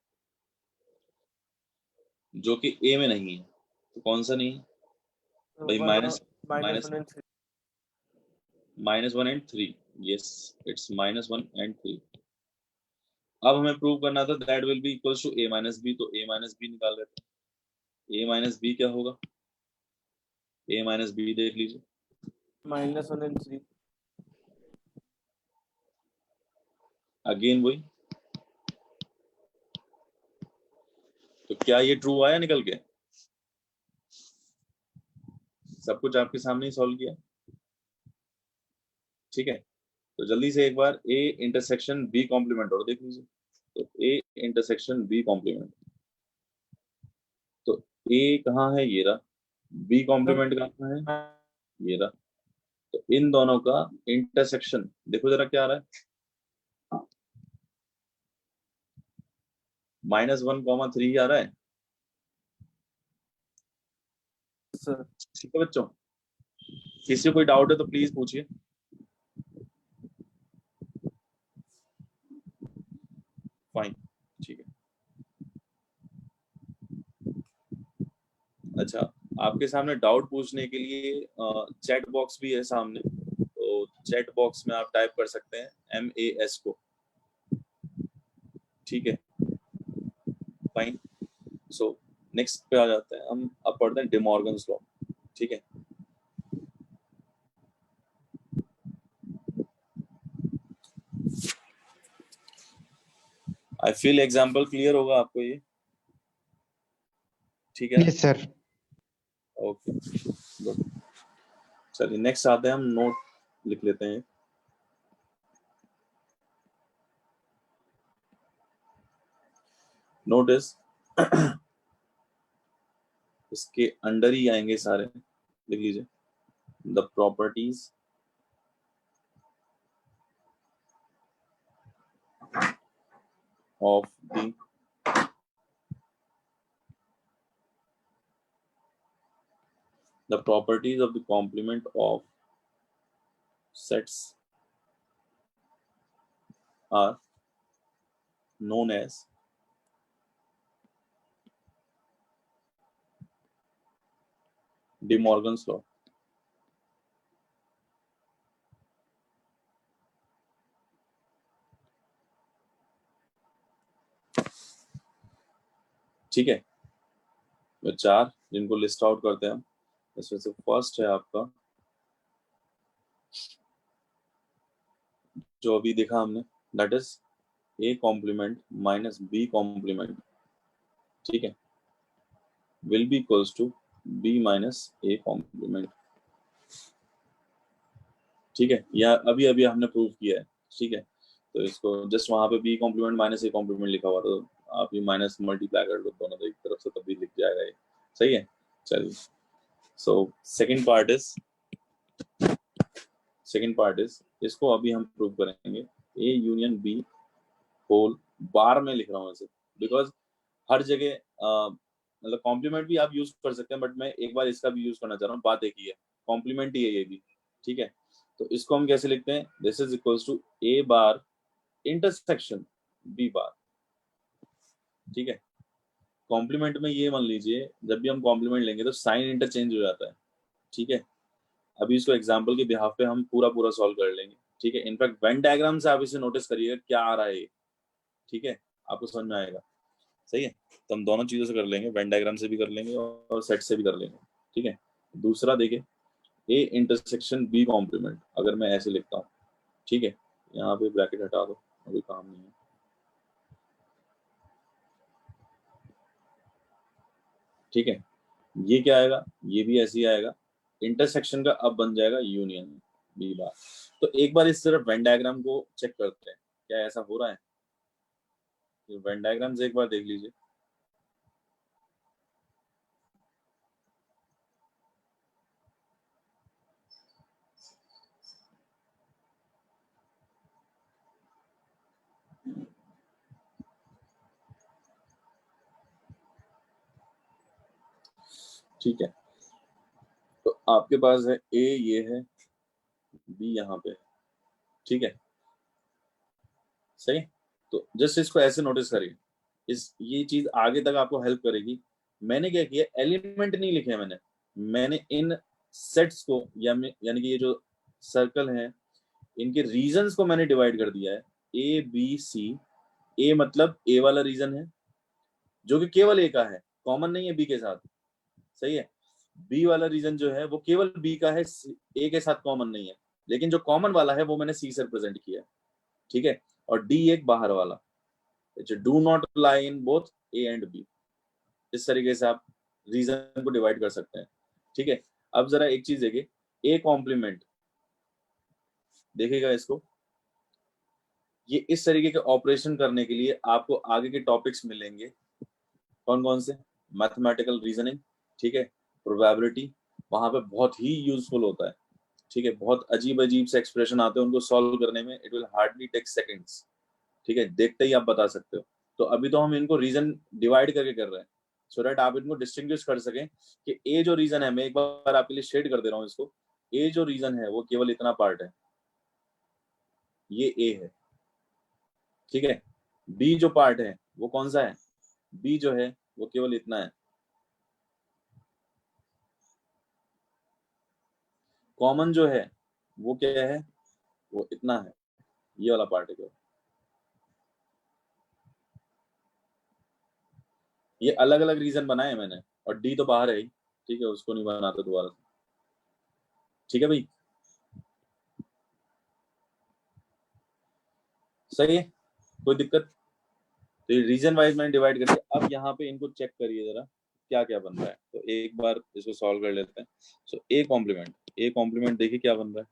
जो कि ए में नहीं है, तो कौन सा नहीं है भाई, -1 and 3, यस इट्स -1 and 3। अब हमें प्रूव करना था that will be equals to a minus B, तो a माइनस बी निकाल लेते हैं, a माइनस बी क्या होगा, a माइनस बी देख लीजिए, -1 and 3, अगेन वही, तो क्या ये ट्रू आया निकल के, सब कुछ आपके सामने ही सॉल्व किया, ठीक है। तो जल्दी से एक बार a इंटरसेक्शन b कॉम्प्लीमेंट और देख लीजिए, तो a इंटरसेक्शन b कॉम्प्लीमेंट, तो a कहाँ है, ये रहा, b कॉम्प्लीमेंट कहाँ है, ये रहा, तो इन दोनों का इंटरसेक्शन देखो जरा क्या आ रहा है, -1 3 आ रहा है, सर ठीक है बच्चों, किसी को कोई डाउट है तो प्लीज पूछिए, फाइन, ठीक है। अच्छा, आपके सामने डाउट पूछने के लिए चैट बॉक्स भी है सामने, तो चैट बॉक्स में आप टाइप कर सकते हैं MAS को, ठीक है, फाइन। सो नेक्स्ट पे आ जाते हैं हम, अब पढ़ते हैं डिमॉर्गन्स लॉ। ठीक है, आई फील एग्जाम्पल क्लियर होगा आपको ये, ठीक है? Yes sir. ओके गुड, चलिए नेक्स्ट आते हैं हम, नोट लिख लेते हैं। नोटिस इसके अंडर ही आएंगे सारे, लिख लीजिए। The properties of the properties of the complement of sets are known as De Morgan's law। ठीक है, तो चार जिनको लिस्ट आउट करते हैं हम, इसमें से फर्स्ट है आपका जो अभी देखा हमने, that is A complement minus B complement, ठीक है, will be equals to B minus A complement. ठीक है, या अभी अभी हमने प्रूव किया है। ठीक है, तो इसको जस्ट वहां पे B complement minus A complement लिखा हुआ, तो आप ये माइनस मल्टीप्लाई कर लो दोनों एक तरफ से, तभी लिख जाएगा ये। सही है, चलिए। सो सेकंड पार्ट इज इसको अभी हम प्रूव करेंगे, A union B whole bar में लिख रहा हूँ इसे, बिकॉज हर जगह मतलब कॉम्प्लीमेंट भी आप यूज कर सकते हैं, बट मैं एक बार इसका भी यूज करना चाह रहा हूँ, बात एक ही है, कॉम्प्लीमेंट ही है ये भी। ठीक है, तो इसको हम कैसे लिखते हैं, this is equals to A bar intersection B bar. ठीक है, कॉम्प्लीमेंट में ये मान लीजिए जब भी हम कॉम्प्लीमेंट लेंगे तो साइन इंटरचेंज हो जाता है। ठीक है, अभी इसको एग्जांपल के बिहाफ पे हम पूरा सॉल्व कर लेंगे। ठीक है, इनफैक्ट वेन डायग्राम से आप इसे नोटिस करिएगा क्या आ रहा है। ठीक है, आपको समझ में आएगा। सही है, तो हम दोनों चीजों से कर लेंगे, वेन डायग्राम से भी कर लेंगे और सेट से भी कर लेंगे। ठीक है, दूसरा देखिए, ए इंटरसेक्शन बी कॉम्प्लीमेंट, अगर मैं ऐसे लिखता हूँ, ठीक है, यहाँ पे ब्रैकेट हटा दो, अभी काम नहीं है। ठीक है, ये क्या आएगा, ये भी ऐसे ही आएगा, इंटरसेक्शन का अब बन जाएगा यूनियन बी बार। तो एक बार इस तरफ वेन डायग्राम को चेक करते हैं, क्या ऐसा हो रहा है? वेन डायग्राम से एक बार देख लीजिए। ठीक है, तो आपके पास है ए ये है, बी यहाँ पे है। ठीक है, सही, तो जस्ट इसको ऐसे नोटिस करिए, ये चीज आगे तक आपको हेल्प करेगी। मैंने क्या किया, एलिमेंट नहीं लिखे मैंने इन सेट्स को यानी कि ये जो सर्कल है इनके रीजंस को मैंने डिवाइड कर दिया है, ए बी सी। ए मतलब ए वाला रीजन है जो कि केवल ए का है, कॉमन नहीं है बी के साथ। सही है, बी वाला रीजन जो है वो केवल बी का है, ए के साथ कॉमन नहीं है, लेकिन जो कॉमन वाला है वो मैंने सी से रिप्रेजेंट किया है। ठीक है, और डी एक बाहर वाला, do not lie in both A and B. इस तरीके से आप रीजन को डिवाइड कर सकते हैं। ठीक है, अब जरा एक चीज देखिए, ए कॉम्प्लीमेंट देखिएगा इसको, ये इस तरीके के ऑपरेशन करने के लिए आपको आगे के टॉपिक्स मिलेंगे। कौन कौन से? मैथमेटिकल रीजनिंग, ठीक है, प्रोबेबिलिटी, वहां पे बहुत ही यूजफुल होता है। ठीक है, बहुत अजीब से एक्सप्रेशन आते हैं, उनको सॉल्व करने में it will hardly take seconds. ठीक है, देखते ही आप बता सकते हो। तो अभी तो हम इनको रीजन डिवाइड करके कर रहे हैं, सो दैट आप इनको डिस्टिंग्विश कर सकें कि ए जो रीजन है, मैं एक बार आपके लिए शेड कर दे रहा हूँ इसको, ए जो रीजन है वो केवल इतना पार्ट है, ये ए है। ठीक है, बी जो पार्ट है वो कौन सा है, बी जो है वो केवल इतना है। कॉमन जो है वो क्या है, वो इतना है, ये वाला पार्ट है। ये अलग अलग रीजन बनाए मैंने, और डी तो बाहर है ही, ठीक है, उसको नहीं बनाते दोबारा। ठीक है भाई, सही है, कोई दिक्कत? तो ये रीजन वाइज मैंने डिवाइड कर दिया। अब यहाँ पे इनको चेक करिए जरा क्या क्या बन रहा है, तो एक बार इसको सॉल्व कर लेते हैं। सो ए कॉम्प्लीमेंट देखिए क्या बन रहा है,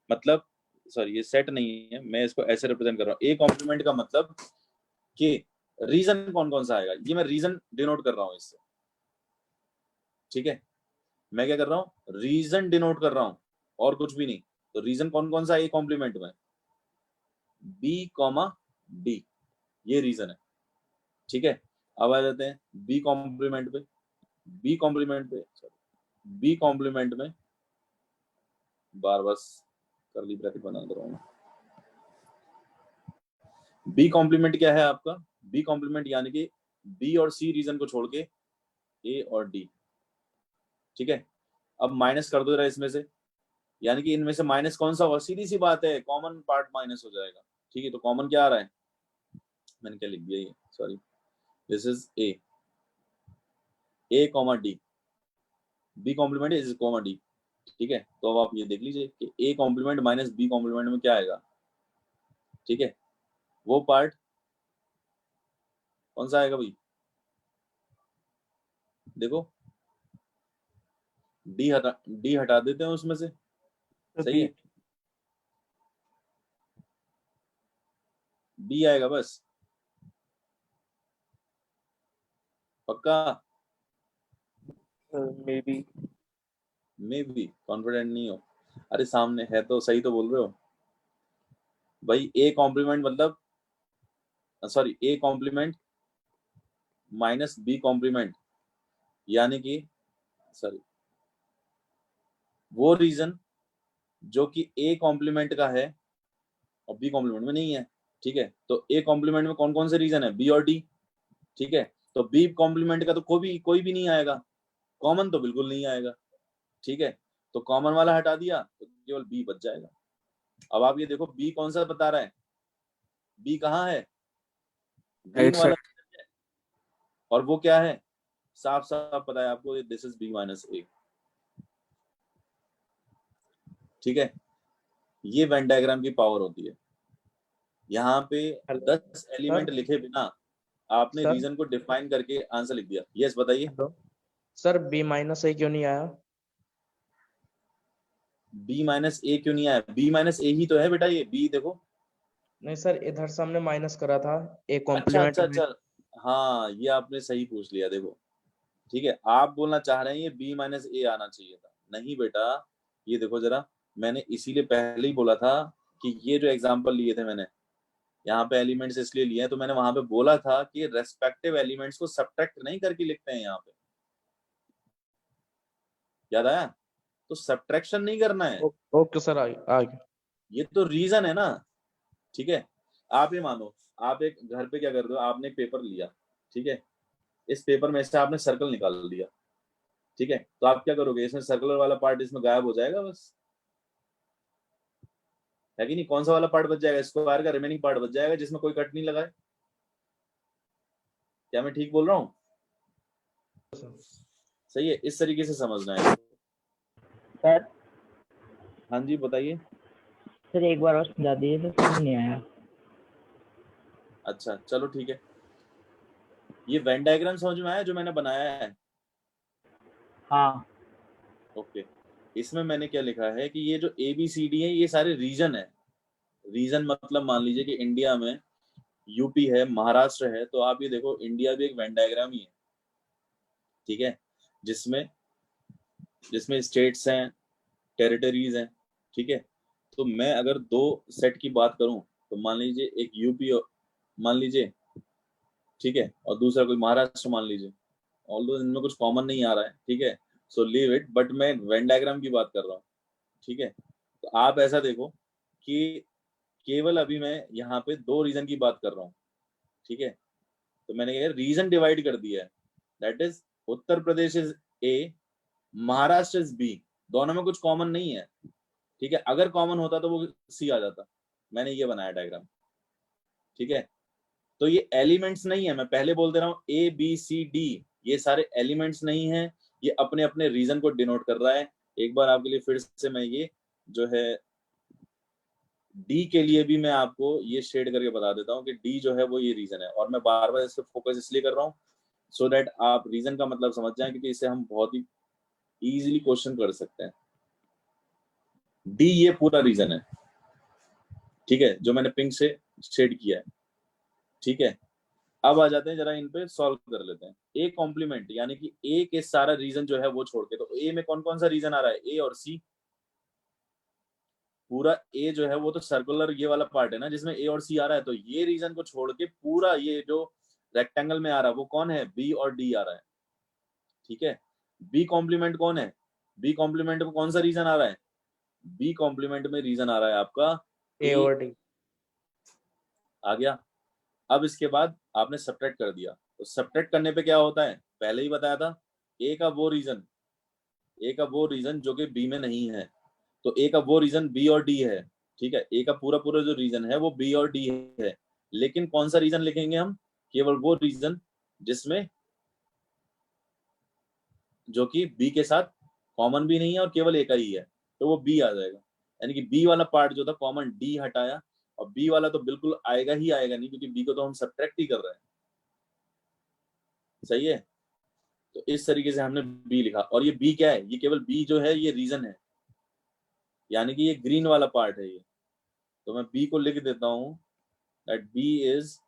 मतलब सॉरी ये सेट नहीं है, मैं इसको ऐसे रिप्रेजेंट कर रहा हूँ। ए कॉम्प्लीमेंट का मतलब कि रीजन कौन कौन सा आएगा, ये मैं रीजन डिनोट कर रहा हूँ इससे, ठीक है, मैं क्या कर रहा हूँ, रीजन डिनोट कर रहा हूँ और कुछ भी नहीं। तो रीजन कौन कौन सा ए कॉम्प्लीमेंट में, बी कॉमा डी, ये रीजन है, ठीक है। अब आ जाते हैं बी कॉम्प्लीमेंट पे, बी कॉम्प्लीमेंट में बार बस कर्ली ब्रैकेट बना दे रहा हूँ। बी कॉम्प्लीमेंट क्या है आपका, बी कॉम्प्लीमेंट यानी कि बी और सी रीजन को छोड़ के ए और डी, ठीक है। अब माइनस कर दो जरा इसमें से, यानी कि इनमें से माइनस कौन सा होगा, सीधी सी बात है, कॉमन पार्ट माइनस हो जाएगा, ठीक है। तो कॉमन क्या आ रहा है, मैंने क्या लिख दिया ये, sorry, this is A comma D, B complement is comma D, ठीक है। तो अब आप ये देख लीजिए कि A complement minus B complement में क्या आएगा, ठीक है, वो पार्ट कौन सा आएगा भाई, देखो डी हटा देते हैं उसमें से, सही है, बी आएगा बस, पक्का? May be. कॉन्फिडेंट नहीं हो, अरे सामने है तो सही तो बोल रहे हो भाई। ए कॉम्प्लीमेंट मतलब sorry A complement minus B complement, यानी कि सॉरी वो रीजन जो कि ए कॉम्प्लीमेंट का है और बी कॉम्प्लीमेंट में नहीं है, ठीक है। तो ए कॉम्प्लीमेंट में कौन कौन से रीजन है, बी और डी, ठीक है। तो बी कॉम्प्लीमेंट का तो कोई भी नहीं आएगा, कॉमन तो बिल्कुल नहीं आएगा, ठीक है। तो कॉमन वाला हटा दिया तो केवल बी बच जाएगा। अब आप ये देखो बी कौन सा बता रहा है, बी कहाँ है, ग्रीन राइट वाला, साइड। और वो क्या है, साफ साफ पता है आपको, this is B minus A, ठीक है। ये वेन डायग्राम की पावर होती है। यहाँ पे हेलो 10 एलिमेंट सर। लिखे बिना आपने सर रीजन को डिफाइन करके आंसर लिख दिया। यस बताइए, हेलो सर, बी माइनस ए क्यों नहीं आया? बी माइनस ए क्यों नहीं आया, बी माइनस ए ही तो है बेटा, ये बी देखो। नहीं सर, इधर से हमने माइनस करा था ए अच्छा कॉम्प्लीमेंट अच्छा में। अच्छा, हाँ ये आपने सही पूछ लिया, देखो ठीक है, आप बोलना चाह रहे हैं ये बी माइनस ए आना चाहिए था, नहीं बेटा। ये देखो जरा, मैंने इसीलिए पहले ही बोला था कि ये जो एग्जांपल लिए थे मैंने, यहाँ पे एलिमेंट्स इसलिए लिए हैं, तो मैंने वहां पे बोला था कि रेस्पेक्टिव एलिमेंट्स को सब्ट्रैक्ट नहीं करके लिखते हैं यहाँ पे, याद आया? तो सब्ट्रैक्शन नहीं करना है, ओके सर, आ गया। ये तो रीजन है ना, ठीक है। आप ये मानो, आप एक घर पे क्या कर रहे हो, आपने एक पेपर लिया, ठीक है, इस पेपर में से आपने सर्कल निकाल दिया, ठीक है। तो आप क्या करोगे, इसमें सर्कुलर वाला पार्ट इसमें गायब हो जाएगा बस, है कि नहीं? कौन सा वाला पार्ट बच जाएगा, स्क्वायर का रिमेनिंग पार्ट बच जाएगा जिसमें कोई कट नहीं लगा है। क्या मैं ठीक बोल रहा हूँ? सही है, इस तरीके से समझना है। सर हाँ जी बताइए। सर एक बार और समझा दीजिए, सर समझ नहीं आया। अच्छा चलो ठीक है, ये वेन डायग्राम समझ में आया जो मैंने बनाया है? हाँ ओके, इसमें मैंने क्या लिखा है कि ये जो ए बी सी डी है ये सारे रीजन है। रीजन मतलब मान लीजिए कि इंडिया में यूपी है, महाराष्ट्र है, तो आप ये देखो इंडिया भी एक वेन डायग्राम ही है, ठीक है, जिसमें जिसमें स्टेट्स हैं, टेरिटरीज हैं, ठीक है। तो मैं अगर दो सेट की बात करूं तो मान लीजिए एक यूपी मान लीजिए, ठीक है, और दूसरा कोई महाराष्ट्र मान लीजिए, ऑल्दो इनमें कुछ कॉमन नहीं आ रहा है, ठीक है, सो लीव इट, बट मैं वेन डायग्राम की बात कर रहा हूँ, ठीक है। तो आप ऐसा देखो कि केवल अभी मैं यहाँ पे दो रीजन की बात कर रहा हूँ, ठीक है। तो मैंने क्या रीजन डिवाइड कर दिया है, that is Uttar Pradesh is A, Maharashtra is B, दोनों में कुछ कॉमन नहीं है, ठीक है। अगर कॉमन होता तो वो सी आ जाता, मैंने ये बनाया डायग्राम, ठीक है। तो ये एलिमेंट्स नहीं है, मैं पहले बोल दे रहा हूँ ए बी सी डी ये सारे एलिमेंट्स नहीं है, ये अपने अपने रीजन को डिनोट कर रहा है। एक बार आपके लिए फिर से मैं ये जो है डी के लिए भी मैं आपको ये शेड करके बता देता हूँ कि डी जो है वो ये रीजन है, और मैं बार बार इस पर फोकस इसलिए कर रहा हूँ सो दैट आप रीजन का मतलब समझ जाएं, क्योंकि इसे हम बहुत ही इजीली क्वेश्चन कर सकते हैं। डी ये पूरा रीजन है, ठीक है, जो मैंने पिंक से शेड किया है, ठीक है। अब आ जाते हैं जरा इन पे सॉल्व कर लेते हैं। ए कॉम्प्लीमेंट यानी कि ए के सारा रीजन जो है वो छोड़ के, तो ए में कौन कौन सा रीजन आ रहा है, ए और सी। पूरा ए जो है वो तो सर्कुलर ये वाला पार्ट है ना जिसमें ए और सी आ रहा है, तो ये रीजन को छोड़ के पूरा ये जो रेक्टेंगल में आ रहा है वो कौन है, बी और डी आ रहा है, ठीक है। बी कॉम्प्लीमेंट कौन है, बी कॉम्प्लीमेंट में कौन सा रीजन आ रहा है, बी कॉम्प्लीमेंट में रीजन आ रहा है आपका ए और डी आ गया। अब इसके बाद आपने सब्ट्रैक्ट कर दिया, तो सब्ट्रैक्ट करने पे क्या होता है, पहले ही बताया था, ए का वो रीजन जो कि बी में नहीं है, तो ए का वो रीजन बी और डी है, ठीक है। ए का पूरा पूरा जो रीजन है वो बी और डी है, लेकिन कौन सा रीजन लिखेंगे हम, केवल वो रीजन जिसमें जो कि बी के साथ कॉमन भी नहीं है और केवल ए का ही है, तो वो बी आ जाएगा। यानी कि बी वाला पार्ट जो था कॉमन डी हटाया, और बी वाला तो बिल्कुल आएगा ही आएगा नहीं, क्योंकि बी को तो हम सब्ट्रैक्ट ही कर रहे हैं, सही है। तो इस तरीके से हमने बी लिखा, और ये बी क्या है, ये केवल बी जो है ये रीजन है, यानी कि ये ग्रीन वाला पार्ट है ये। तो मैं बी को लिख देता हूं दैट बी इज,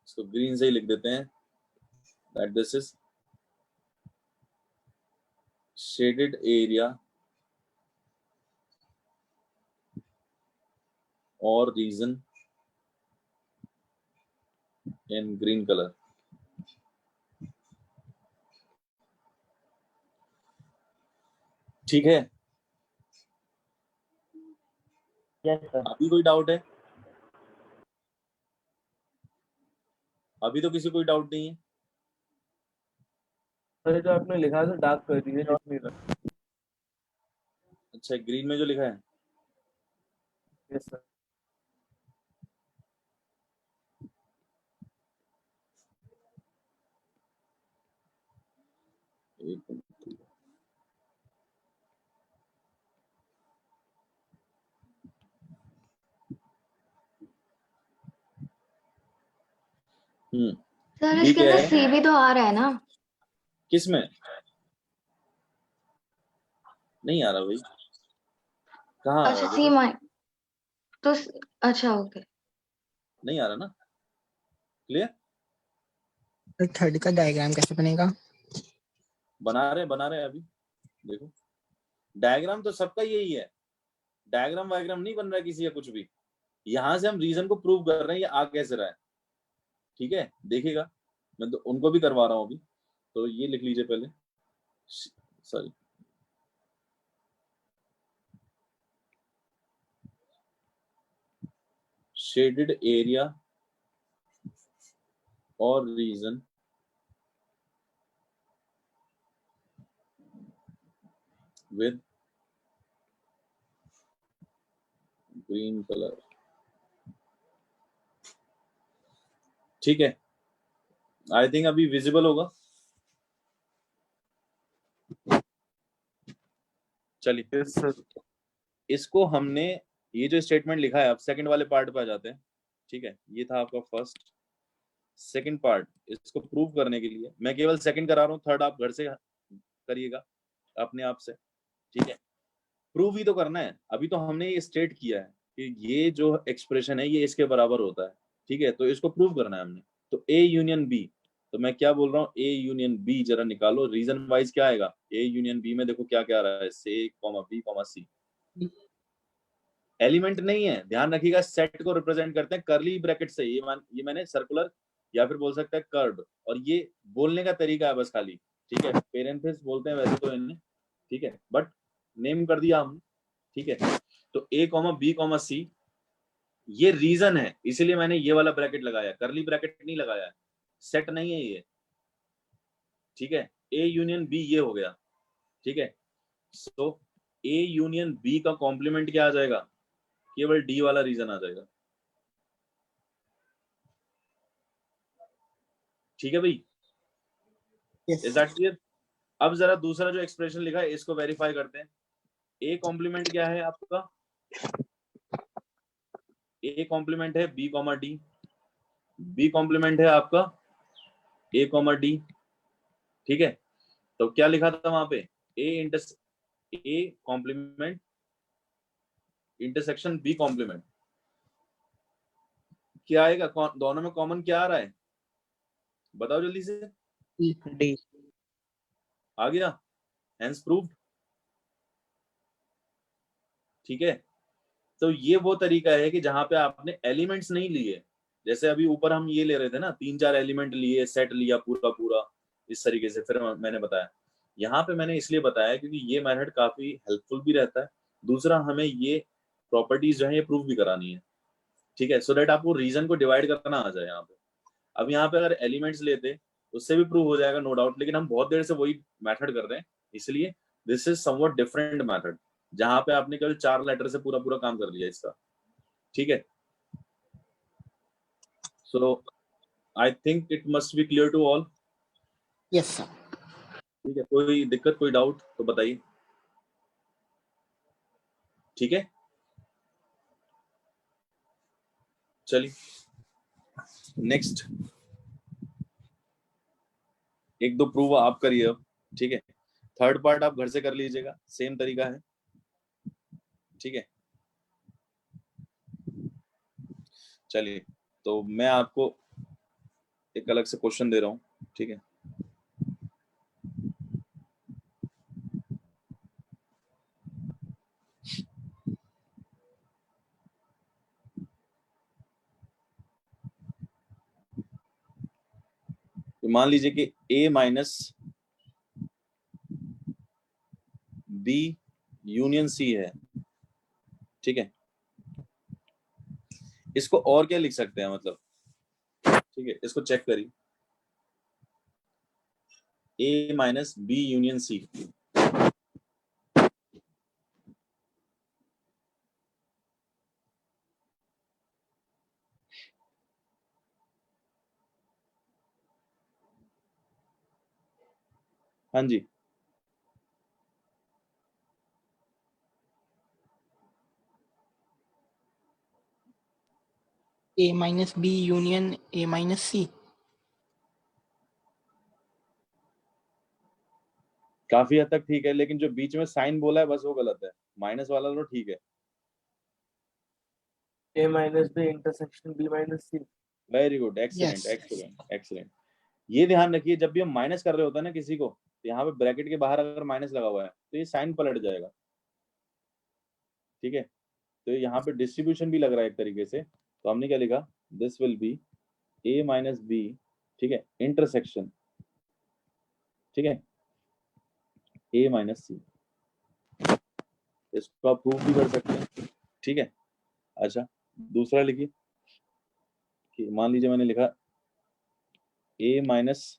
इसको ग्रीन से ही लिख देते हैं, that this is shaded area और रीजन इन ग्रीन कलर। ठीक है, यस सर। अभी कोई डाउट है, अभी तो किसी कोई डाउट नहीं है। सर जो आपने लिखा है डार्क कर दीजिए, दिख नहीं रहा। अच्छा, ग्रीन में जो लिखा है, यस सर। एक मिनट। सर बी इसके क्या अंदर है, सी भी तो आ रहा है ना? किस में नहीं आ रहा भाई, कहाँ आ रहा अच्छा है सी देखो, माइ तो अच्छा ओके। नहीं आ रहा ना, क्लियर। थर्ड का डायग्राम कैसे बनेगा? बना रहे अभी, देखो डायग्राम तो सबका यही है, डायग्राम वायग्राम नहीं बन रहा है किसी का कुछ भी, यहां से हम रीजन को प्रूव कर रहे हैं ये आ कैसे रहा है, ठीक है। देखिएगा, मैं तो उनको भी करवा रहा हूं अभी, तो ये लिख लीजिए पहले, सॉरी, शेडेड एरिया और रीजन विद ग्रीन कलर, ठीक है। आई थिंक अभी विजिबल होगा, चलिए। Yes sir. इसको हमने ये जो स्टेटमेंट लिखा है, अब सेकंड वाले पार्ट पे आ जाते हैं, ठीक है। ये था आपका फर्स्ट, सेकंड पार्ट, इसको प्रूव करने के लिए मैं केवल सेकंड करा रहा हूँ, थर्ड आप घर से करिएगा अपने आप से, ठीक है। प्रूव ही तो करना है, अभी तो हमने ये स्टेट किया है कि ये जो एक्सप्रेशन है ये इसके बराबर होता है, ठीक है, तो इसको प्रूव करना है हमने। तो ए यूनियन बी, तो मैं क्या बोल रहा हूँ, ए यूनियन बी जरा निकालो, रीजन वाइज क्या आएगा, ए यूनियन बी में देखो क्या क्या आ रहा है, से कॉमा बी कॉमा सी, एलिमेंट नहीं है, ध्यान रखिएगा, सेट को रिप्रेजेंट करते हैं करली ब्रैकेट से, ये मैंने सर्कुलर या फिर बोल सकता है कर्व, और ये बोलने का तरीका है बस खाली, ठीक है। पेरेंथेसिस बोलते हैं वैसे तो इन्हें, ठीक है, बट नेम कर दिया हमने, ठीक है। तो ए कॉमा बी कॉमा सी ये रीजन है, इसीलिए मैंने ये वाला ब्रैकेट लगाया, करली ब्रैकेट नहीं लगाया है, सेट नहीं है ये, ठीक है। ए यूनियन बी ये हो गया, ठीक है। सो ए यूनियन बी का कॉम्प्लीमेंट क्या आ जाएगा, केवल डी वाला रीजन आ जाएगा, ठीक है भाई, यस इज दैट क्लियर? अब जरा दूसरा जो एक्सप्रेशन लिखा है इसको वेरीफाई करते हैं। ए कॉम्प्लीमेंट क्या है आपका? ए कॉम्प्लीमेंट है B comma D, B complement है आपका ए कॉमा डी, ठीक है। तो क्या लिखा था वहां पे? A complement intersection B complement, क्या आएगा? दोनों में कॉमन क्या आ रहा है? बताओ जल्दी से। डी। आ गया, हेंस प्रूव्ड, ठीक है। तो ये वो तरीका है कि जहां पे आपने एलिमेंट्स नहीं लिए, जैसे अभी ऊपर हम ये ले रहे थे ना, 3-4 एलिमेंट लिए, सेट लिया पूरा पूरा इस तरीके से, फिर मैंने बताया। यहाँ पे मैंने इसलिए बताया क्योंकि ये मेथड काफी हेल्पफुल भी रहता है, दूसरा हमें ये प्रॉपर्टीज जो है ये प्रूव भी करानी है, ठीक है, सो दैट आपको रीजन को डिवाइड करना आ जाए यहाँ पे। अब यहाँ पे अगर एलिमेंट्स लेते उससे भी प्रूव हो जाएगा नो डाउट, लेकिन हम बहुत देर से वही मेथड कर रहे हैं, इसलिए this is somewhat different method, जहां पे आपने केवल 4 लेटर से पूरा पूरा काम कर लिया इसका, ठीक है। So I think it must be clear to all, yes sir. ठीक है। कोई दिक्कत, कोई डाउट तो बताइए, ठीक है। चलिए नेक्स्ट, एक दो प्रूव आप करिए अब, ठीक है। थर्ड पार्ट आप घर से कर लीजिएगा, सेम तरीका है, ठीक है। चलिए, तो मैं आपको एक अलग से क्वेश्चन दे रहा हूं, ठीक है। तो मान लीजिए कि a minus B union C है, ठीक है। इसको और क्या लिख सकते हैं, मतलब, ठीक है, इसको चेक करिए, a minus B union C, हाँ जी, A minus B union A minus C. काफी हद तक ठीक है, लेकिन जो बीच में साइन बोला है बस वो गलत है, माइनस वाला तो ठीक है। A minus B intersection B minus C। Very good, excellent yes excellent excellent. ये ध्यान रखिए, जब भी हम माइनस कर रहे होते हैं ना किसी को, तो यहाँ पे ब्रैकेट के बाहर अगर माइनस लगा हुआ है तो ये साइन पलट जाएगा, ठीक है। तो यहाँ पे डिस्ट्रीब्यूशन भी लग रहा है एक तरीके से, तो हमने क्या लिखा, this will be a minus B, ठीक है, इंटरसेक्शन, ठीक है, a माइनस सी। इसको आप प्रूव भी कर सकते हैं, ठीक है। अच्छा, दूसरा लिखिए कि मान लीजिए मैंने लिखा a minus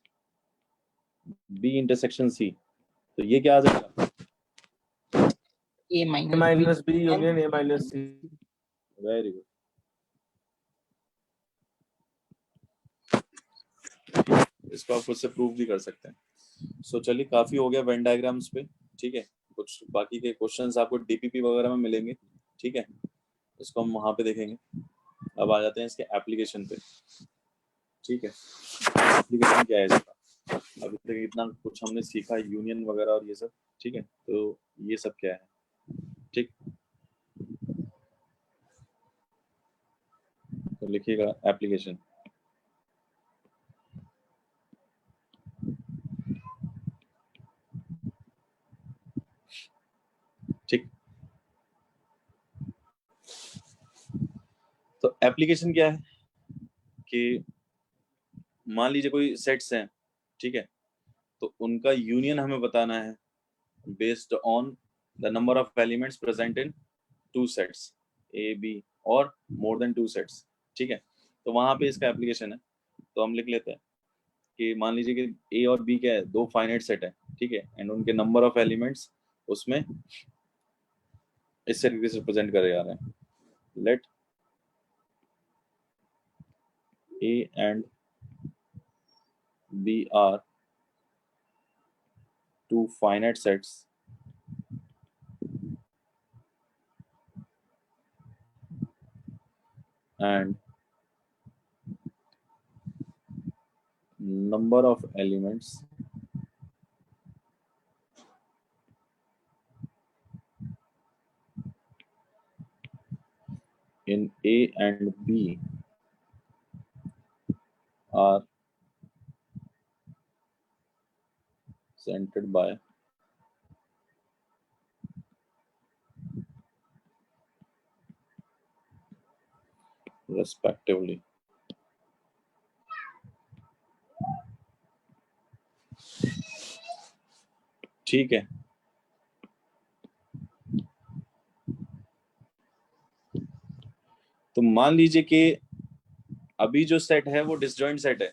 B intersection C, तो ये क्या आ जाएगा? A A minus minus B union A minus C। Very good, इसको आप खुद से प्रूव भी कर सकते हैं। सो चलिए, काफी हो गया वेन डायग्राम्स पे, ठीक है। कुछ बाकी के क्वेश्चंस आपको डीपीपी वगैरह में मिलेंगे, ठीक है, इसको हम वहां पे देखेंगे। अब आ जाते हैं इसके एप्लीकेशन पे, ठीक है। एप्लीकेशन क्या है इसका? अभी तक इतना कुछ हमने सीखा, यूनियन वगैरह और ये सब, ठीक है। तो ये सब क्या है, ठीक, तो लिखिएगा एप्लीकेशन, ठीक। तो एप्लीकेशन क्या है कि मान लीजिए कोई सेट्स हैं, ठीक है, तो उनका यूनियन हमें बताना है based on the number of elements present in 2 sets A B और मोर देन 2 सेट्स, ठीक है। तो वहां पे इसका एप्लीकेशन है, तो हम लिख लेते हैं कि मान लीजिए कि ए और बी क्या है, 2 फाइनाइट सेट है, ठीक है, एंड उनके नंबर ऑफ एलिमेंट्स उसमें इस तरीके से रिप्रेजेंट करे जा रहे हैं, let A and B are two finite sets and number of elements in A and B are centered by respectively. ठीक है, तो मान लीजिए कि अभी जो सेट है वो डिसजॉइंट सेट है,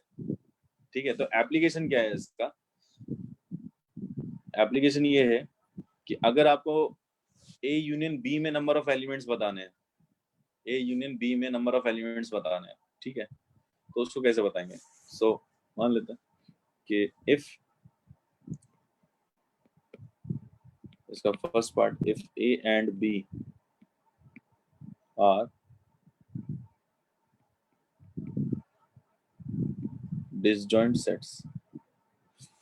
ठीक है। तो एप्लीकेशन क्या है इसका? एप्लीकेशन ये है कि अगर आपको ए यूनियन बी में नंबर ऑफ एलिमेंट्स बताने हैं, ए यूनियन बी में नंबर ऑफ एलिमेंट्स बताने हैं, ठीक है, तो उसको कैसे बताएंगे? सो मान लेते हैं कि इफ, इसका first part, if A and B are disjoint sets,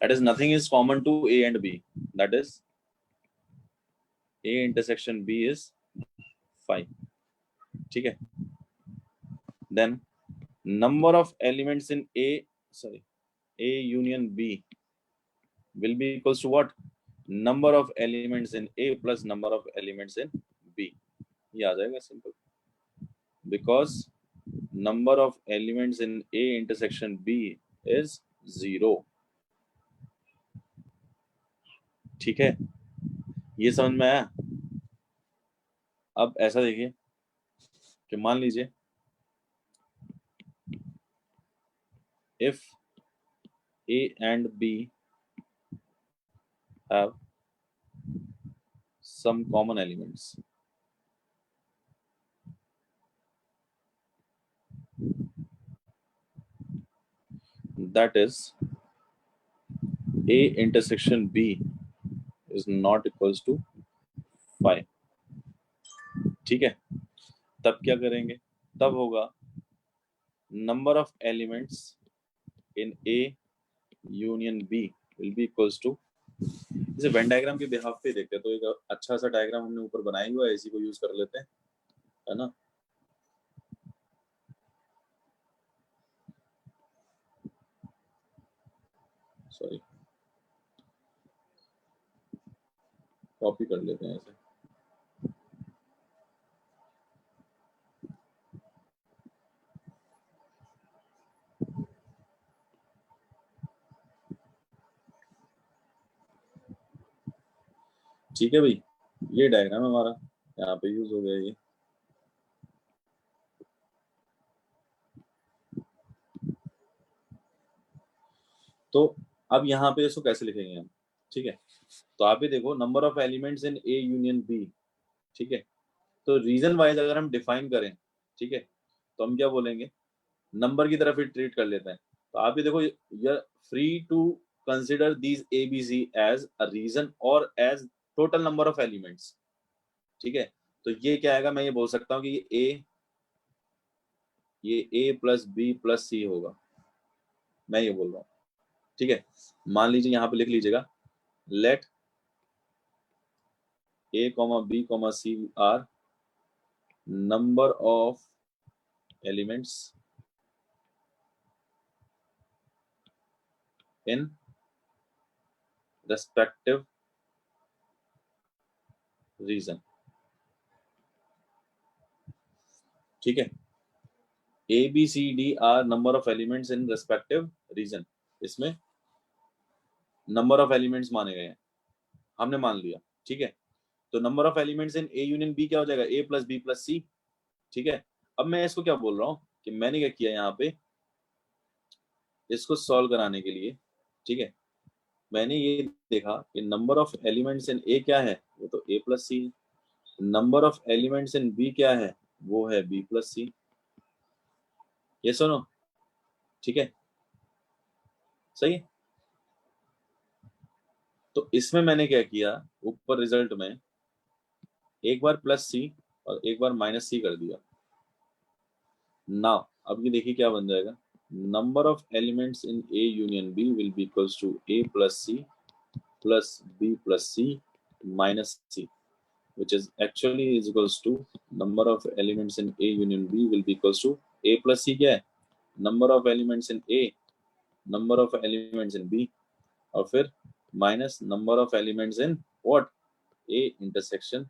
that is nothing is common to A and B, that is A intersection B is 5, ठीक है। then number of elements in A union B will be equals to what? number of elements in A plus number of elements in B, ये आ जाएगा simple, because number of elements in A intersection B is 0, ठीक है। ये समझ में आया? अब ऐसा देखिए कि मान लीजिए if A and B have some common elements, that is A intersection B is not equals to 5, ठीक है। तब क्या करेंगे? तब होगा number of elements in A union B will be equals to, इसे वेन डायग्राम के बिहाफ पे देखते हैं, तो एक अच्छा सा डायग्राम हमने ऊपर बनाया हुआ है, इसी को यूज कर लेते हैं, है ना। सॉरी, कॉपी कर लेते हैं ऐसे। ठीक है भाई, ये डायग्राम हमारा यहाँ पे यूज हो गया ये। तो अब यहाँ पे इसको कैसे लिखेंगे हम, ठीक है। तो आप भी देखो, number of elements in A union B, ठीक है। तो रीजन वाइज अगर हम डिफाइन करें, ठीक है, तो हम क्या बोलेंगे? नंबर की तरफ ही ट्रीट कर लेते हैं। तो आप भी देखो, you are free to consider these A B C as a region और as total number of elements, ठीक है। तो ये क्या आएगा? मैं ये बोल सकता हूँ कि ये ए प्लस बी प्लस सी होगा, मैं ये बोल रहा हूँ, ठीक है। मान लीजिए यहाँ पे लिख लीजिएगा, let A comma B comma C are number of elements in respective region, ठीक है। A B C D are number of elements in respective region, इसमें नंबर ऑफ एलिमेंट्स माने गए हैं, हमने मान लिया, ठीक है। तो number of elements in A union B क्या हो जाएगा? A plus B plus C, ठीक है। अब मैं इसको क्या बोल रहा हूँ कि मैंने क्या किया यहाँ पे, इसको सॉल्व कराने के लिए, ठीक है, मैंने ये देखा कि number of elements in A क्या है? वो तो A plus C. Number of elements in B क्या है? वो है बी प्लस सी। ये सुनो, ठीक है। सही है। तो इसमें मैंने क्या किया, ऊपर रिजल्ट में एक बार प्लस सी और एक बार माइनस सी कर दिया। नाउ अब ये देखिए क्या बन जाएगा, number of elements in A union B will be equals to A plus C plus B plus C minus C, which is actually is equals to number of elements in A union B will be equals to A plus C क्या है, number of elements in A, number of elements in B, और फिर minus number of elements in what, A intersection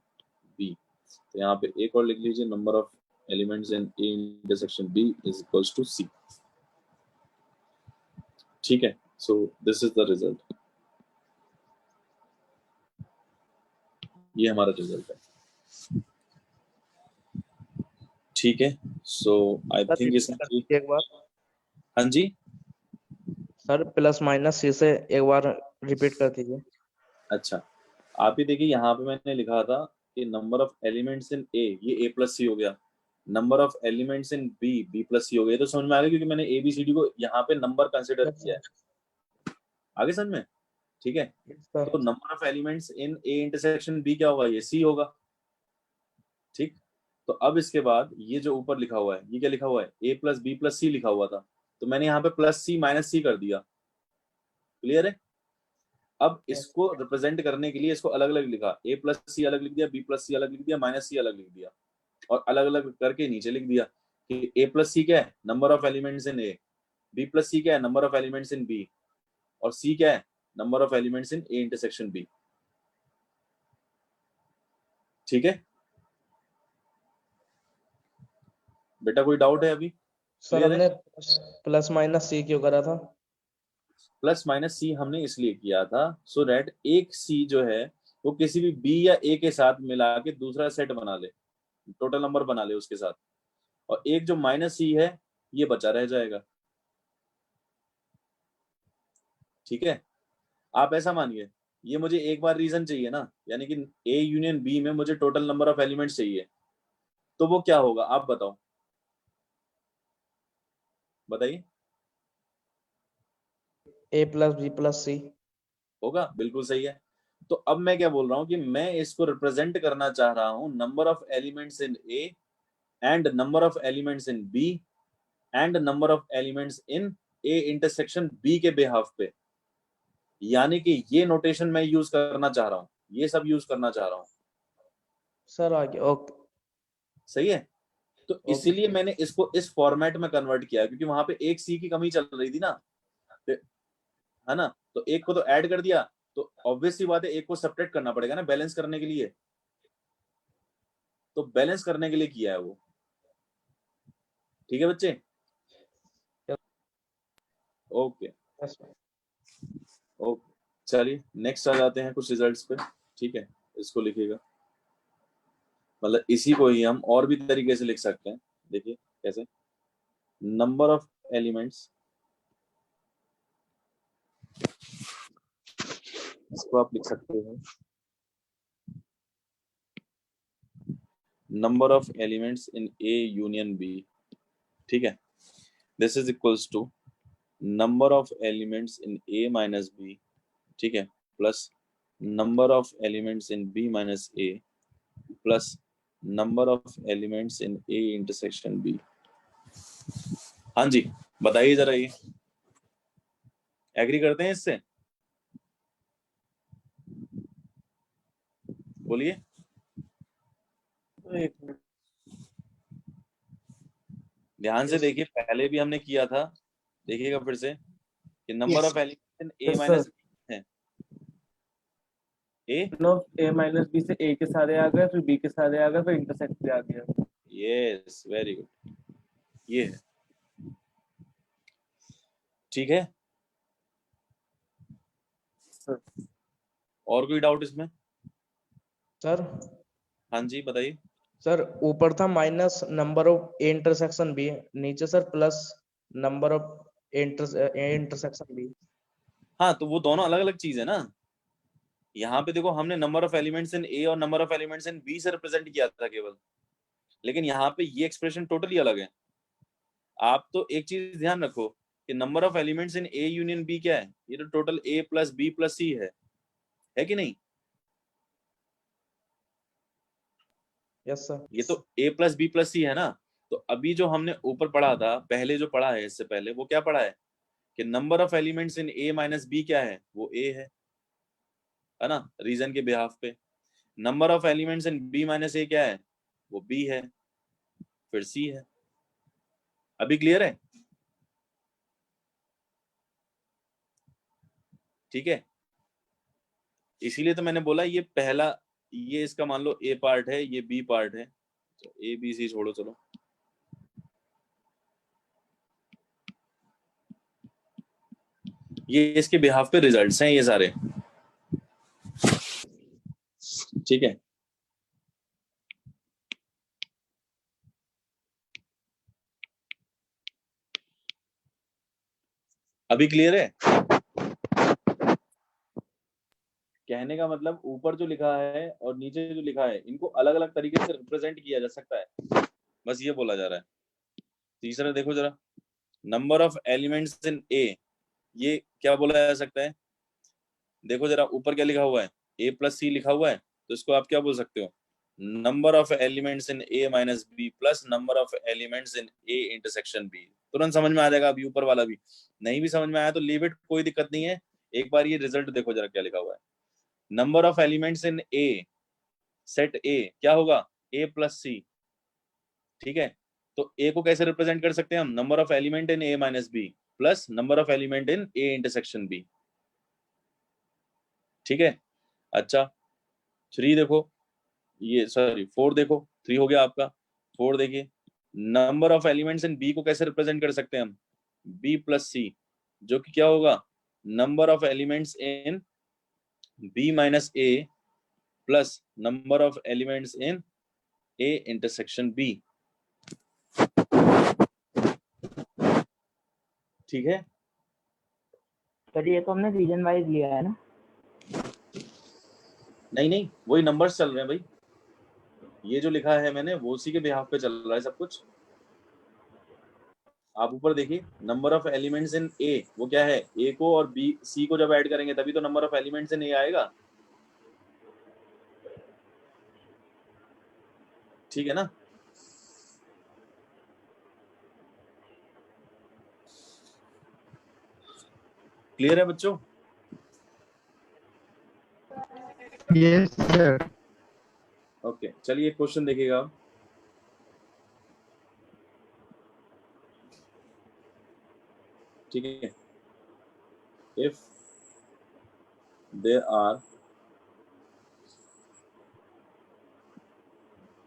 B। तो यहाँ पे एक और लिख लीजिए, number of elements in A intersection B is equals to C। ठीक है, so this is the result, ये हमारा रिजल्ट है। ठीक है, सो आई सर थिंक repeat कर दीजिए एक बार। हाँ जी सर प्लस माइनस सी से एक बार रिपीट कर दीजिए। अच्छा, आप ही देखिए यहाँ पे मैंने लिखा था कि number of elements in A, ये ए प्लस सी हो गया, number of elements in B, B plus C हो गया। तो समझ में आ गया, क्योंकि मैंने ए बी सी डी को यहाँ पे नंबर कंसिडर किया है। आगे समझ में, ठीक है। तो number of elements in A intersection B क्या होगा, ये सी होगा, ठीक। तो अब इसके बाद ये जो ऊपर लिखा हुआ है, ये क्या लिखा हुआ है, ए प्लस बी प्लस सी लिखा हुआ था, तो मैंने यहाँ पे प्लस सी माइनस सी कर दिया। क्लियर है। अब इसको रिप्रेजेंट करने के लिए इसको अलग अलग लिखा, ए प्लस सी अलग लिख दिया, बी प्लस सी अलग लिख दिया, माइनस सी अलग लिख दिया, और अलग अलग करके नीचे लिख दिया कि ए प्लस सी क्या है, number of elements in A, B plus C क्या है, number of elements in B, और सी क्या है, number of elements in A intersection B. ठीक है बेटा, कोई डाउट है अभी? सर हमने प्लस माइनस सी क्यों करा था? प्लस माइनस सी हमने इसलिए किया था सो दैट एक सी जो है वो किसी भी बी या ए के साथ मिला के दूसरा सेट बना ले, टोटल नंबर बना ले उसके साथ, और एक जो माइनस सी है ये बचा रह जाएगा। ठीक है, आप ऐसा मानिए, ये मुझे एक बार रीजन चाहिए ना, यानी कि ए यूनियन बी में मुझे टोटल नंबर ऑफ एलिमेंट्स चाहिए, तो वो क्या होगा आप बताओ, बताइए। ए प्लस बी प्लस सी होगा, बिल्कुल सही है। तो अब मैं क्या बोल रहा हूं कि मैं इसको रिप्रेजेंट करना चाह रहा हूं number of elements in A and number of elements in B and number of elements in A intersection B के बिहाफ पे, यानी कि ये नोटेशन मैं यूज करना चाह रहा हूं, ये सब यूज करना चाह रहा हूं। सर आगे ओके सही है। तो इसीलिए मैंने इसको इस फॉर्मेट में कन्वर्ट किया, क्योंकि वहां पे एक सी की कमी चल रही थी ना, है ना, तो एक को तो ऐड कर दिया, तो ऑब्वियस सी बात है एक को सब्ट्रैक्ट करना पड़ेगा ना बैलेंस करने के लिए, तो बैलेंस करने के लिए किया है वो। ठीक है बच्चे, ओके ओके, चलिए नेक्स्ट आ जाते हैं कुछ रिजल्ट्स पे। ठीक है, इसको लिखिएगा, मतलब इसी को ही हम और भी तरीके से लिख सकते हैं। देखिए कैसे, नंबर ऑफ एलिमेंट्स, इसको आप लिख सकते हो number of elements in A union B. ठीक है, this is equals to number of elements in A minus B, ठीक है, plus number of elements in B minus A plus number of elements in A intersection B. हाँ जी बताइए जरा, ये agree करते हैं इससे? बोलिए। एक मिनट, ध्यान से देखिए, पहले भी हमने किया था, देखिएगा फिर से कि number Yes. Of elements in A Yes, minus sir. है, ए ए माइनस बी से ए के सारे आ गए, फिर बी के सारे आ गए, फिर इंटरसेक्ट पे आ गया। यस वेरी गुड, ये है। ठीक है, सर और कोई डाउट इसमें? सर हाँ जी बताइए। सर ऊपर था minus number of A intersection B, नीचे sir plus number of A intersection B. हाँ तो वो दोनों अलग अलग चीज है ना, यहाँ पे देखो हमने number of elements in A और number of elements in B से रिप्रेजेंट किया था केवल, लेकिन यहाँ पे ये एक्सप्रेशन टोटली अलग है। आप तो एक चीज ध्यान रखो कि number of elements in A union B क्या है, ये तो total A plus B plus C है कि नहीं? Yes sir. ये तो A plus B plus C है ना। तो अभी जो हमने ऊपर पढ़ा था, पहले जो पढ़ा है इससे पहले, वो क्या पढ़ा है कि number of elements in A minus B क्या है, वो ए है ना, रीजन के बिहाफ पे। Number of elements in B minus A क्या है, वो बी है, फिर सी है। अभी क्लियर है? ठीक है, इसीलिए तो मैंने बोला ये पहला, ये इसका मान लो ए पार्ट है, ये बी पार्ट है, तो ए बी सी छोड़ो, चलो ये इसके बिहाफ पे रिजल्ट्स हैं ये सारे। ठीक है, अभी क्लियर है? कहने का मतलब ऊपर जो लिखा है और नीचे जो लिखा है, इनको अलग अलग तरीके से रिप्रेजेंट किया जा सकता है, बस ये बोला जा रहा है। तीसरा देखो जरा, number of elements in A, ये क्या बोला जा सकता है? देखो जरा ऊपर क्या लिखा हुआ है, ए प्लस सी लिखा हुआ है, तो इसको आप क्या बोल सकते हो, number of elements in A minus B plus number of elements in A intersection B. तुरंत समझ में आ जाएगा। अभी ऊपर वाला भी नहीं भी समझ में आया तो लीव इट, कोई दिक्कत नहीं है। एक बार ये रिजल्ट देखो जरा क्या लिखा हुआ है, number of elements in A set ए क्या होगा, ए प्लस सी। ठीक है, तो ए को कैसे रिप्रेजेंट कर सकते हैं हम, number of element in A minus B plus number of element in A intersection B. ठीक है, अच्छा 3 देखो, ये सॉरी 4 देखो, 3 हो गया आपका। 4 देखिए, number of elements in B को कैसे रिप्रेजेंट कर सकते हैं हम, बी प्लस सी, जो कि क्या होगा, number of elements in B minus A plus number of elements in A intersection B. ठीक है, सर ये तो हमने रीजन वाइज लिया है ना? नहीं नहीं, वही नंबर्स चल रहे हैं भाई, ये जो लिखा है मैंने वो उसी के बिहाफ पे चल रहा है सब कुछ। आप ऊपर देखिए, नंबर ऑफ एलिमेंट्स इन ए वो क्या है, ए को और बी सी को जब ऐड करेंगे तभी तो number of elements in A आएगा। ठीक है ना, क्लियर है बच्चों? Yes sir. ओके, चलिए क्वेश्चन देखिएगा आप। ठीक है, if there are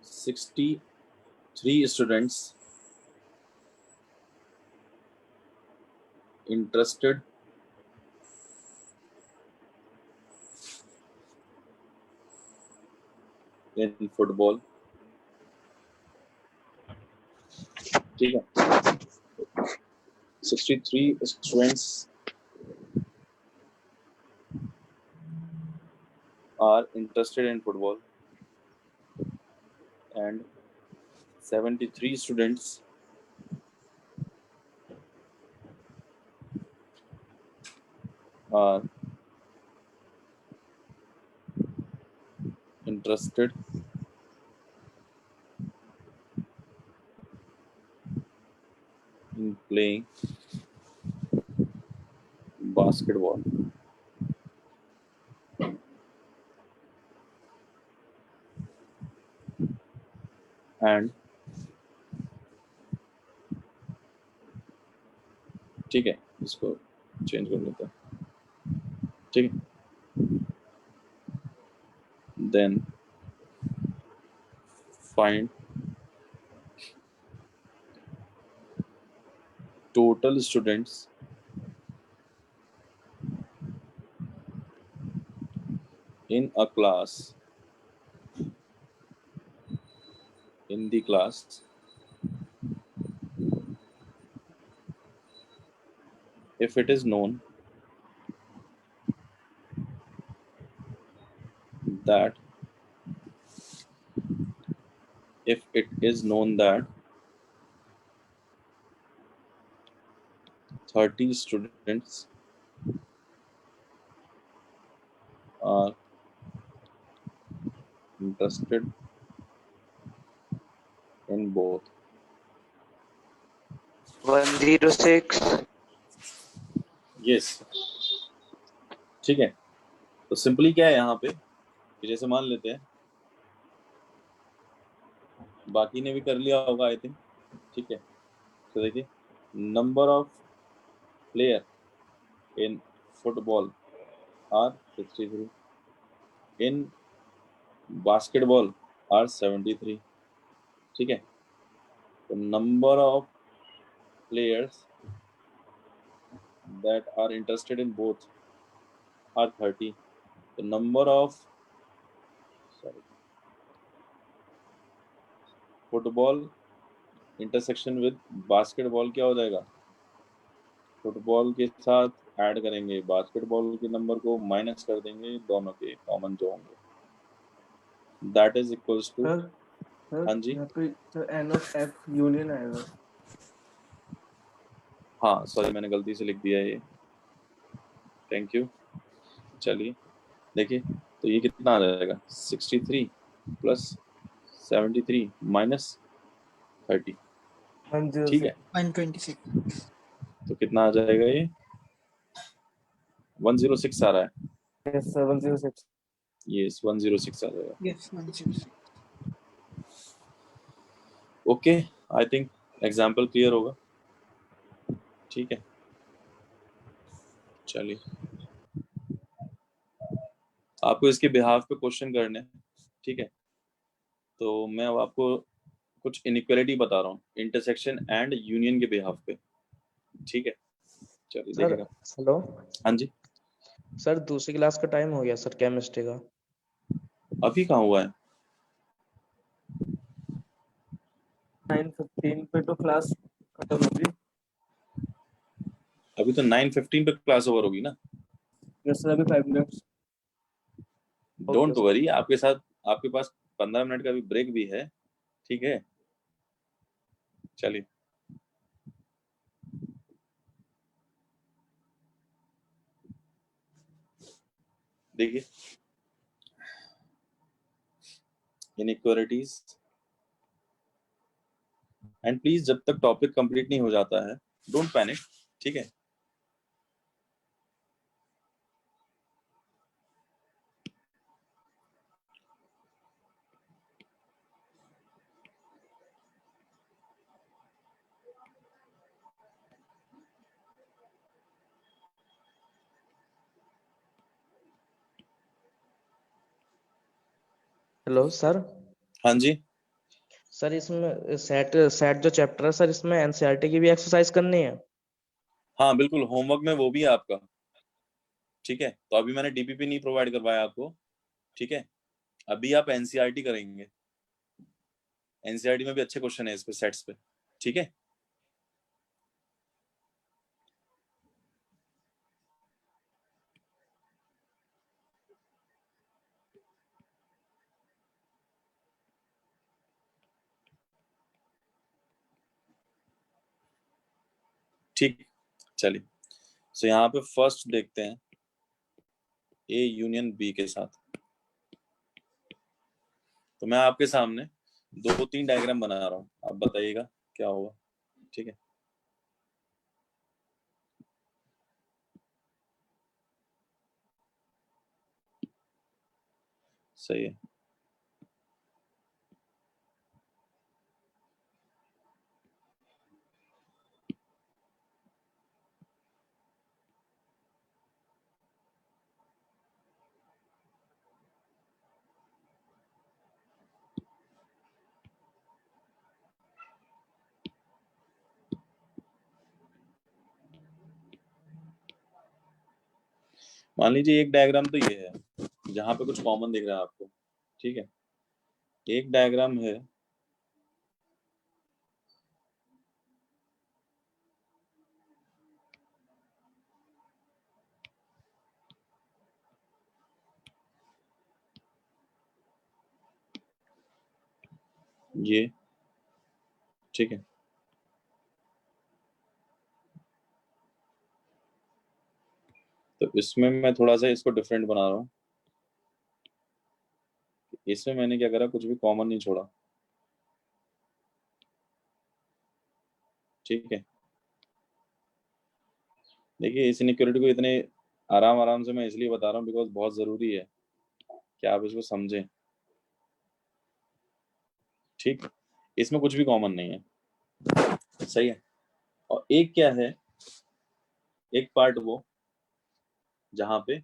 63 students interested in football, ठीक है, 63 students are interested in football and 73 students are interested in playing basketball. And ठीक है, इसको चेंज कर लेते हैं। ठीक है, then find total students in a class, in the class if it is known that 30 students are interested in both. 106. Yes. ठीक है, तो सिंपली क्या है यहाँ पे कि जैसे मान लेते हैं, बाकी ने भी कर लिया होगा आई थिंक, ठीक है। तो देखिए, number of player in football are 63, in basketball are 73, ठीक है। तो number of players that are interested in both are 30. The number of football intersection with basketball क्या हो जाएगा, फुटबॉल के साथ ऐड करेंगे बास्केटबॉल के नंबर को, माइनस कर देंगे दोनों के कॉमन जो होंगे, दैट इज इक्वल्स टू, हाँ जी, यहाँ पे तो एन ऑफ एफ यूनियन आएगा। हाँ सॉरी मैंने गलती से लिख दिया ये, थैंक यू। चलिए देखिए, तो ये कितना आ जाएगा, 63 प्लस 73 माइनस 30, ठीक है। 126 तो कितना आ जाएगा ये, 106 आ रहा है, यस सर 106। ये 106 आ जाएगा। Yes 106। Okay, I think example clear होगा, ठीक है। चलिए, आपको इसके बिहाफ पे क्वेश्चन करने हैं, ठीक है। तो मैं अब आपको कुछ इनइक्वालिटी बता रहा हूँ इंटरसेक्शन एंड यूनियन के बिहाफ पे, ठीक है। चलिए सर देखिएगा। हेलो हाँ जी, सर, दूसरी क्लास का टाइम हो गया सर केमिस्ट्री का। अभी कहाँ हुआ है, 9:15 पे तो क्लास खत्म होगी। अभी तो 9:15 पे क्लास ओवर होगी ना। यस सर अभी 5 मिनट्स। Don't sir. वरी, आपके साथ आपके पास 15 मिनट का भी ब्रेक भी है, ठीक है। चलिए, देखिए इनइक्वालिटीज, एंड प्लीज जब तक टॉपिक कंप्लीट नहीं हो जाता है डोंट पैनिक, ठीक है। Hello sir. हाँ जी, सर इसमें सेट सेट जो चैप्टर है सर, इसमें एनसीईआरटी की भी एक्सरसाइज करनी है। हाँ बिल्कुल, होमवर्क में वो भी है आपका, ठीक है। तो अभी मैंने डीपीपी नहीं प्रोवाइड करवाया आपको, ठीक है। अभी आप एनसीईआरटी करेंगे, एनसीईआरटी में भी अच्छे क्वेश्चन है इस पे, सेट्स पे, ठीक है। ठीक, चलिए। सो यहाँ पे फर्स्ट देखते हैं ए यूनियन बी के साथ। तो मैं आपके सामने 2-3 डायग्राम बना रहा हूँ, आप बताइएगा क्या होगा, ठीक है। सही है। मान लीजिए एक डायग्राम तो ये है जहां पे कुछ कॉमन दिख रहा है आपको, ठीक है। एक डायग्राम है ये, ठीक है। तो इसमें मैं थोड़ा सा इसको डिफरेंट बना रहा हूँ। इसमें मैंने क्या करा, कुछ भी कॉमन नहीं छोड़ा, ठीक है। देखिए इस इनइक्वालिटी को इतने आराम आराम से मैं इसलिए बता रहा हूँ बिकॉज बहुत जरूरी है कि आप इसको समझें, ठीक। इसमें कुछ भी कॉमन नहीं है, सही है। और एक क्या है, एक पार्ट वो जहां पे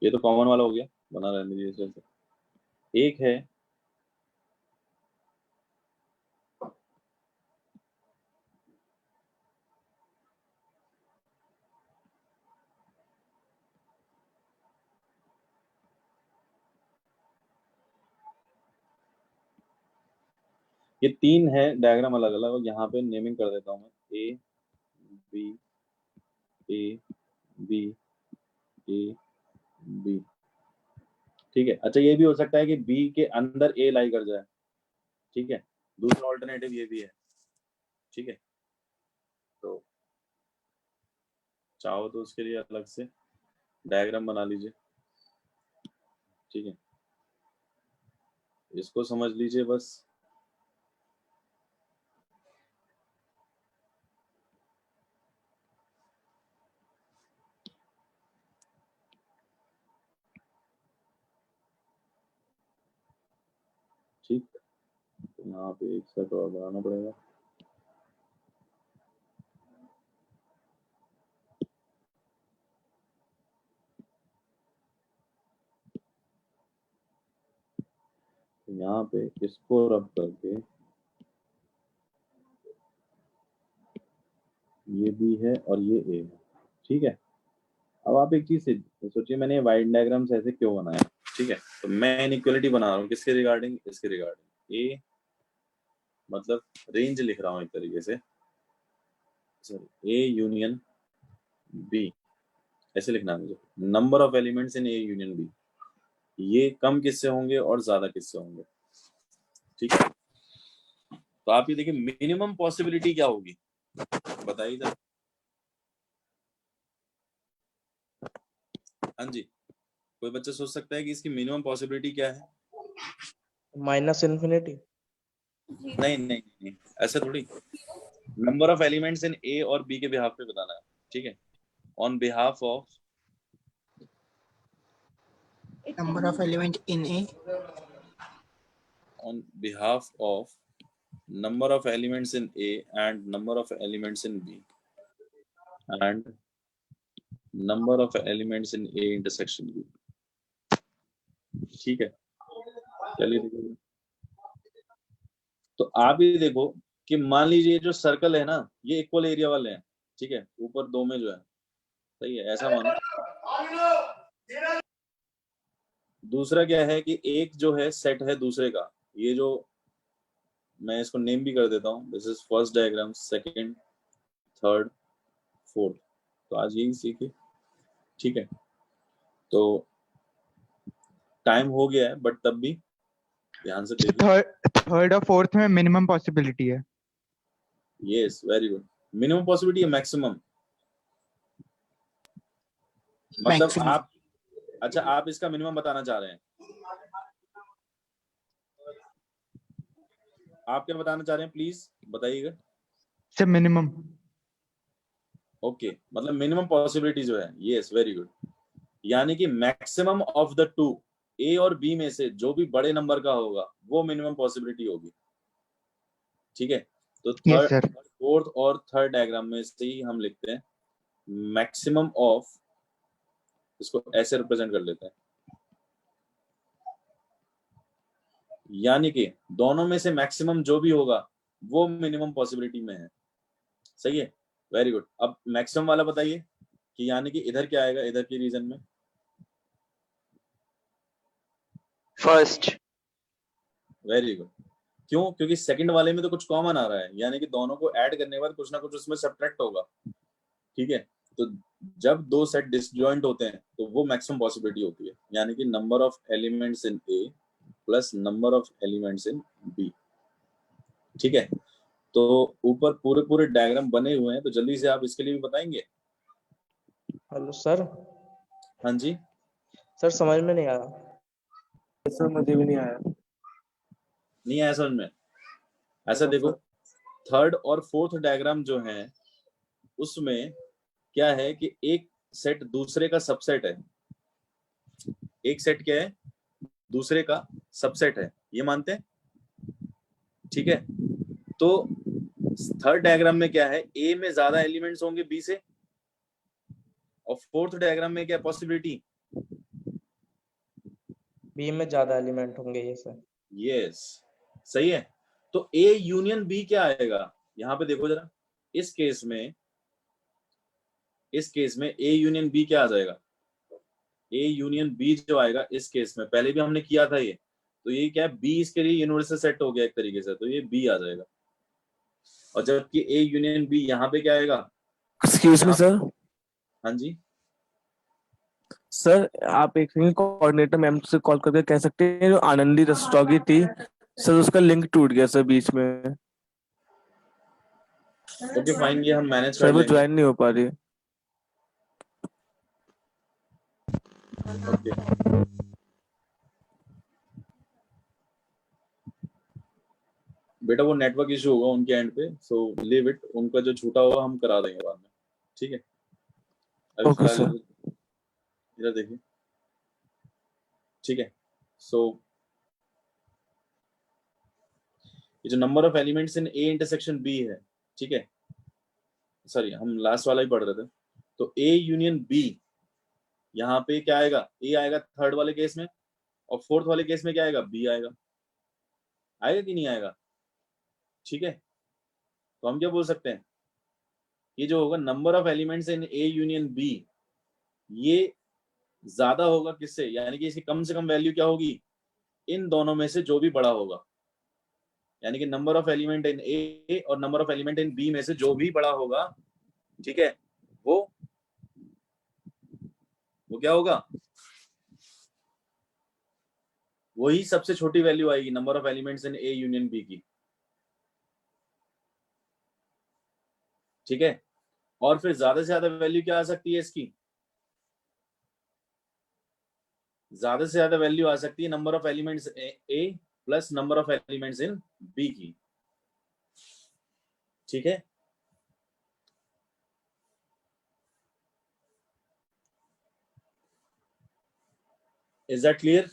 ये तो कॉमन वाला हो गया, बना रहने दीजिए इस वजह से। एक है ये तीन है डायग्राम अलग अलग, और यहाँ पे नेमिंग कर देता हूँ मैं A B A B A B, ठीक है। अच्छा ये भी हो सकता है कि बी के अंदर ए लाई कर जाए, ठीक है। दूसरा ऑल्टरनेटिव ये भी है, ठीक है। तो चाहो तो उसके लिए अलग से डायग्राम बना लीजिए, ठीक है। इसको समझ लीजिए बस। ठीक, तो यहाँ पे एक सेट और बनाना पड़ेगा। यहाँ पे इसको रब करके ये बी है और ये ए है, ठीक है। अब आप एक चीज से सोचिए, मैंने वाइड डायग्राम्स ऐसे क्यों बनाया, ठीक है। तो मैं इनइक्वालिटी बना रहा हूँ किसके रिगार्डिंग, इसके रिगार्डिंग। ए मतलब रेंज लिख रहा हूँ एक तरीके से, सॉरी ए यूनियन बी ऐसे लिखना है मुझे। Number of elements in A union B, ये कम किससे होंगे और ज्यादा किससे होंगे, ठीक है। तो आप ये देखिए मिनिमम पॉसिबिलिटी क्या होगी बताइए जरा। हाँ जी, कोई बच्चा सोच सकता है कि इसकी मिनिमम पॉसिबिलिटी क्या है? Minus infinity. नहीं नहीं नहीं, ऐसा थोड़ी। Number of elements in A और बी के बिहाफ पे बताना है, ठीक है। On behalf of Number of element in A. on behalf of number of elements in A and number of elements in B and number of elements in A intersection B, ठीक है। चलिए देखिए, तो आप ये देखो कि मान लीजिए जो सर्कल है ना ये इक्वल एरिया वाले हैं, ठीक है। ऊपर दो में जो है, सही है, ऐसा मानो। दूसरा क्या है कि एक जो है सेट है दूसरे का, ये जो मैं इसको नेम भी कर देता हूँ, this is first diagram, second, third, fourth. तो आज यही सीखे, ठीक है। तो टाइम हो गया है बट तब भी ध्यान से देखिए। थर्ड और फोर्थ में मिनिमम पॉसिबिलिटी है। Yes very good, minimum possibility है मैक्सिमम, मतलब Maximum. आप, अच्छा आप इसका मिनिमम बताना चाह रहे हैं, आप क्या बताना चाह रहे हैं प्लीज बताइएगा। Sir minimum. ओके, मतलब मिनिमम पॉसिबिलिटी जो है, यस वेरी गुड, यानी कि मैक्सिमम ऑफ द टू, ए और बी में से जो भी बड़े नंबर का होगा वो मिनिमम पॉसिबिलिटी होगी, ठीक है। तो यस थर्ड, सर। फोर्थ और थर्ड डायग्राम में से ही हम लिखते हैं मैक्सिमम ऑफ, इसको ऐसे रिप्रेजेंट कर लेते हैं, यानी कि दोनों में से मैक्सिमम जो भी होगा वो मिनिमम पॉसिबिलिटी में है, सही है, वेरी गुड। अब मैक्सिमम वाला बताइए कि यानी कि इधर क्या आएगा, इधर के रीजन में फर्स्ट, वेरी गुड। क्यों? क्योंकि सेकंड वाले में तो कुछ कॉमन आ रहा है, यानी कि दोनों को ऐड करने के बाद कुछ ना कुछ उसमें सब्ट्रैक्ट होगा। ठीक है, तो जब दो सेट डिसजॉइंट होते हैं तो वो मैक्सिमम पॉसिबिलिटी होती है, यानी कि number of elements in A plus number of elements in B. ठीक है, तो ऊपर पूरे पूरे डायग्राम बने हुए हैं, तो जल्दी से आप इसके लिए भी बताएंगे। Hello sir. हाँ जी, सर समझ में नहीं आया। सर मुझे भी नहीं आया। नहीं आया समझ में? ऐसा देखो, थर्ड और फोर्थ डायग्राम जो है उसमें क्या है कि एक सेट दूसरे का सबसेट है। एक सेट क्या है? दूसरे का सबसेट है, ये मानते हैं। ठीक है, तो थर्ड डायग्राम में क्या है, ए में ज्यादा एलिमेंट्स होंगे बी से, और फोर्थ डायग्राम में क्या पॉसिबिलिटी, बी में ज्यादा एलिमेंट होंगे ये सर। यस, सही है। तो ए यूनियन बी क्या आएगा, यहां पे देखो जरा, इस केस में ए यूनियन बी क्या आ जाएगा? ए यूनियन बी जो आएगा इस केस में, पहले भी हमने किया था ये, तो ये क्या है, बी इसके लिए यूनिवर्सल सेट हो गया एक तरीके से, तो ये बी आ जाएगा। और जबकि ए यूनियन बी यहाँ पे क्या आएगा? Excuse me sir. हाँ जी, सर आप एक सेकंड कोऑर्डिनेटर मैम से कॉल करके कह सकते हैं, जो आनंदी रस्तोगी थी सर, उसका लिंक टूट गया सर बीच में। ओके फाइन, ये हम मैनेज सर कर वो लेंगे। ज्वाइन नहीं हो पा रही। ओके, बेटा वो नेटवर्क इशू होगा उनके एंड पे, सो लीव इट, उनका जो छूटा होगा हम करा देंगे बाद में। ठीक है, अभी ओके फिलहाल सर। इधर देखिए। ठीक है, सो ये जो number of elements in A intersection B है, ठीक है, सॉरी हम लास्ट वाला ही पढ़ रहे थे, तो ए यूनियन बी, यहाँ पे क्या आएगा, ए आएगा थर्ड वाले केस में, और फोर्थ वाले केस में क्या आएगा, बी आएगा। आएगा कि नहीं आएगा? ठीक है, तो हम क्या बोल सकते हैं, ये जो होगा number of elements in A union B, ये ज्यादा होगा किससे, यानी कि इसकी कम से कम वैल्यू क्या होगी, इन दोनों में से जो भी बड़ा होगा, यानी कि number of element in A और number of element in B में से जो भी बड़ा होगा, ठीक है, वो क्या होगा, वही सबसे छोटी वैल्यू आएगी number of elements in A union B की। ठीक है, और फिर ज्यादा से ज्यादा वैल्यू क्या आ सकती है इसकी, ज्यादा से ज्यादा वैल्यू आ सकती है number of elements A plus number of elements in B की। ठीक है, इज दैट क्लियर?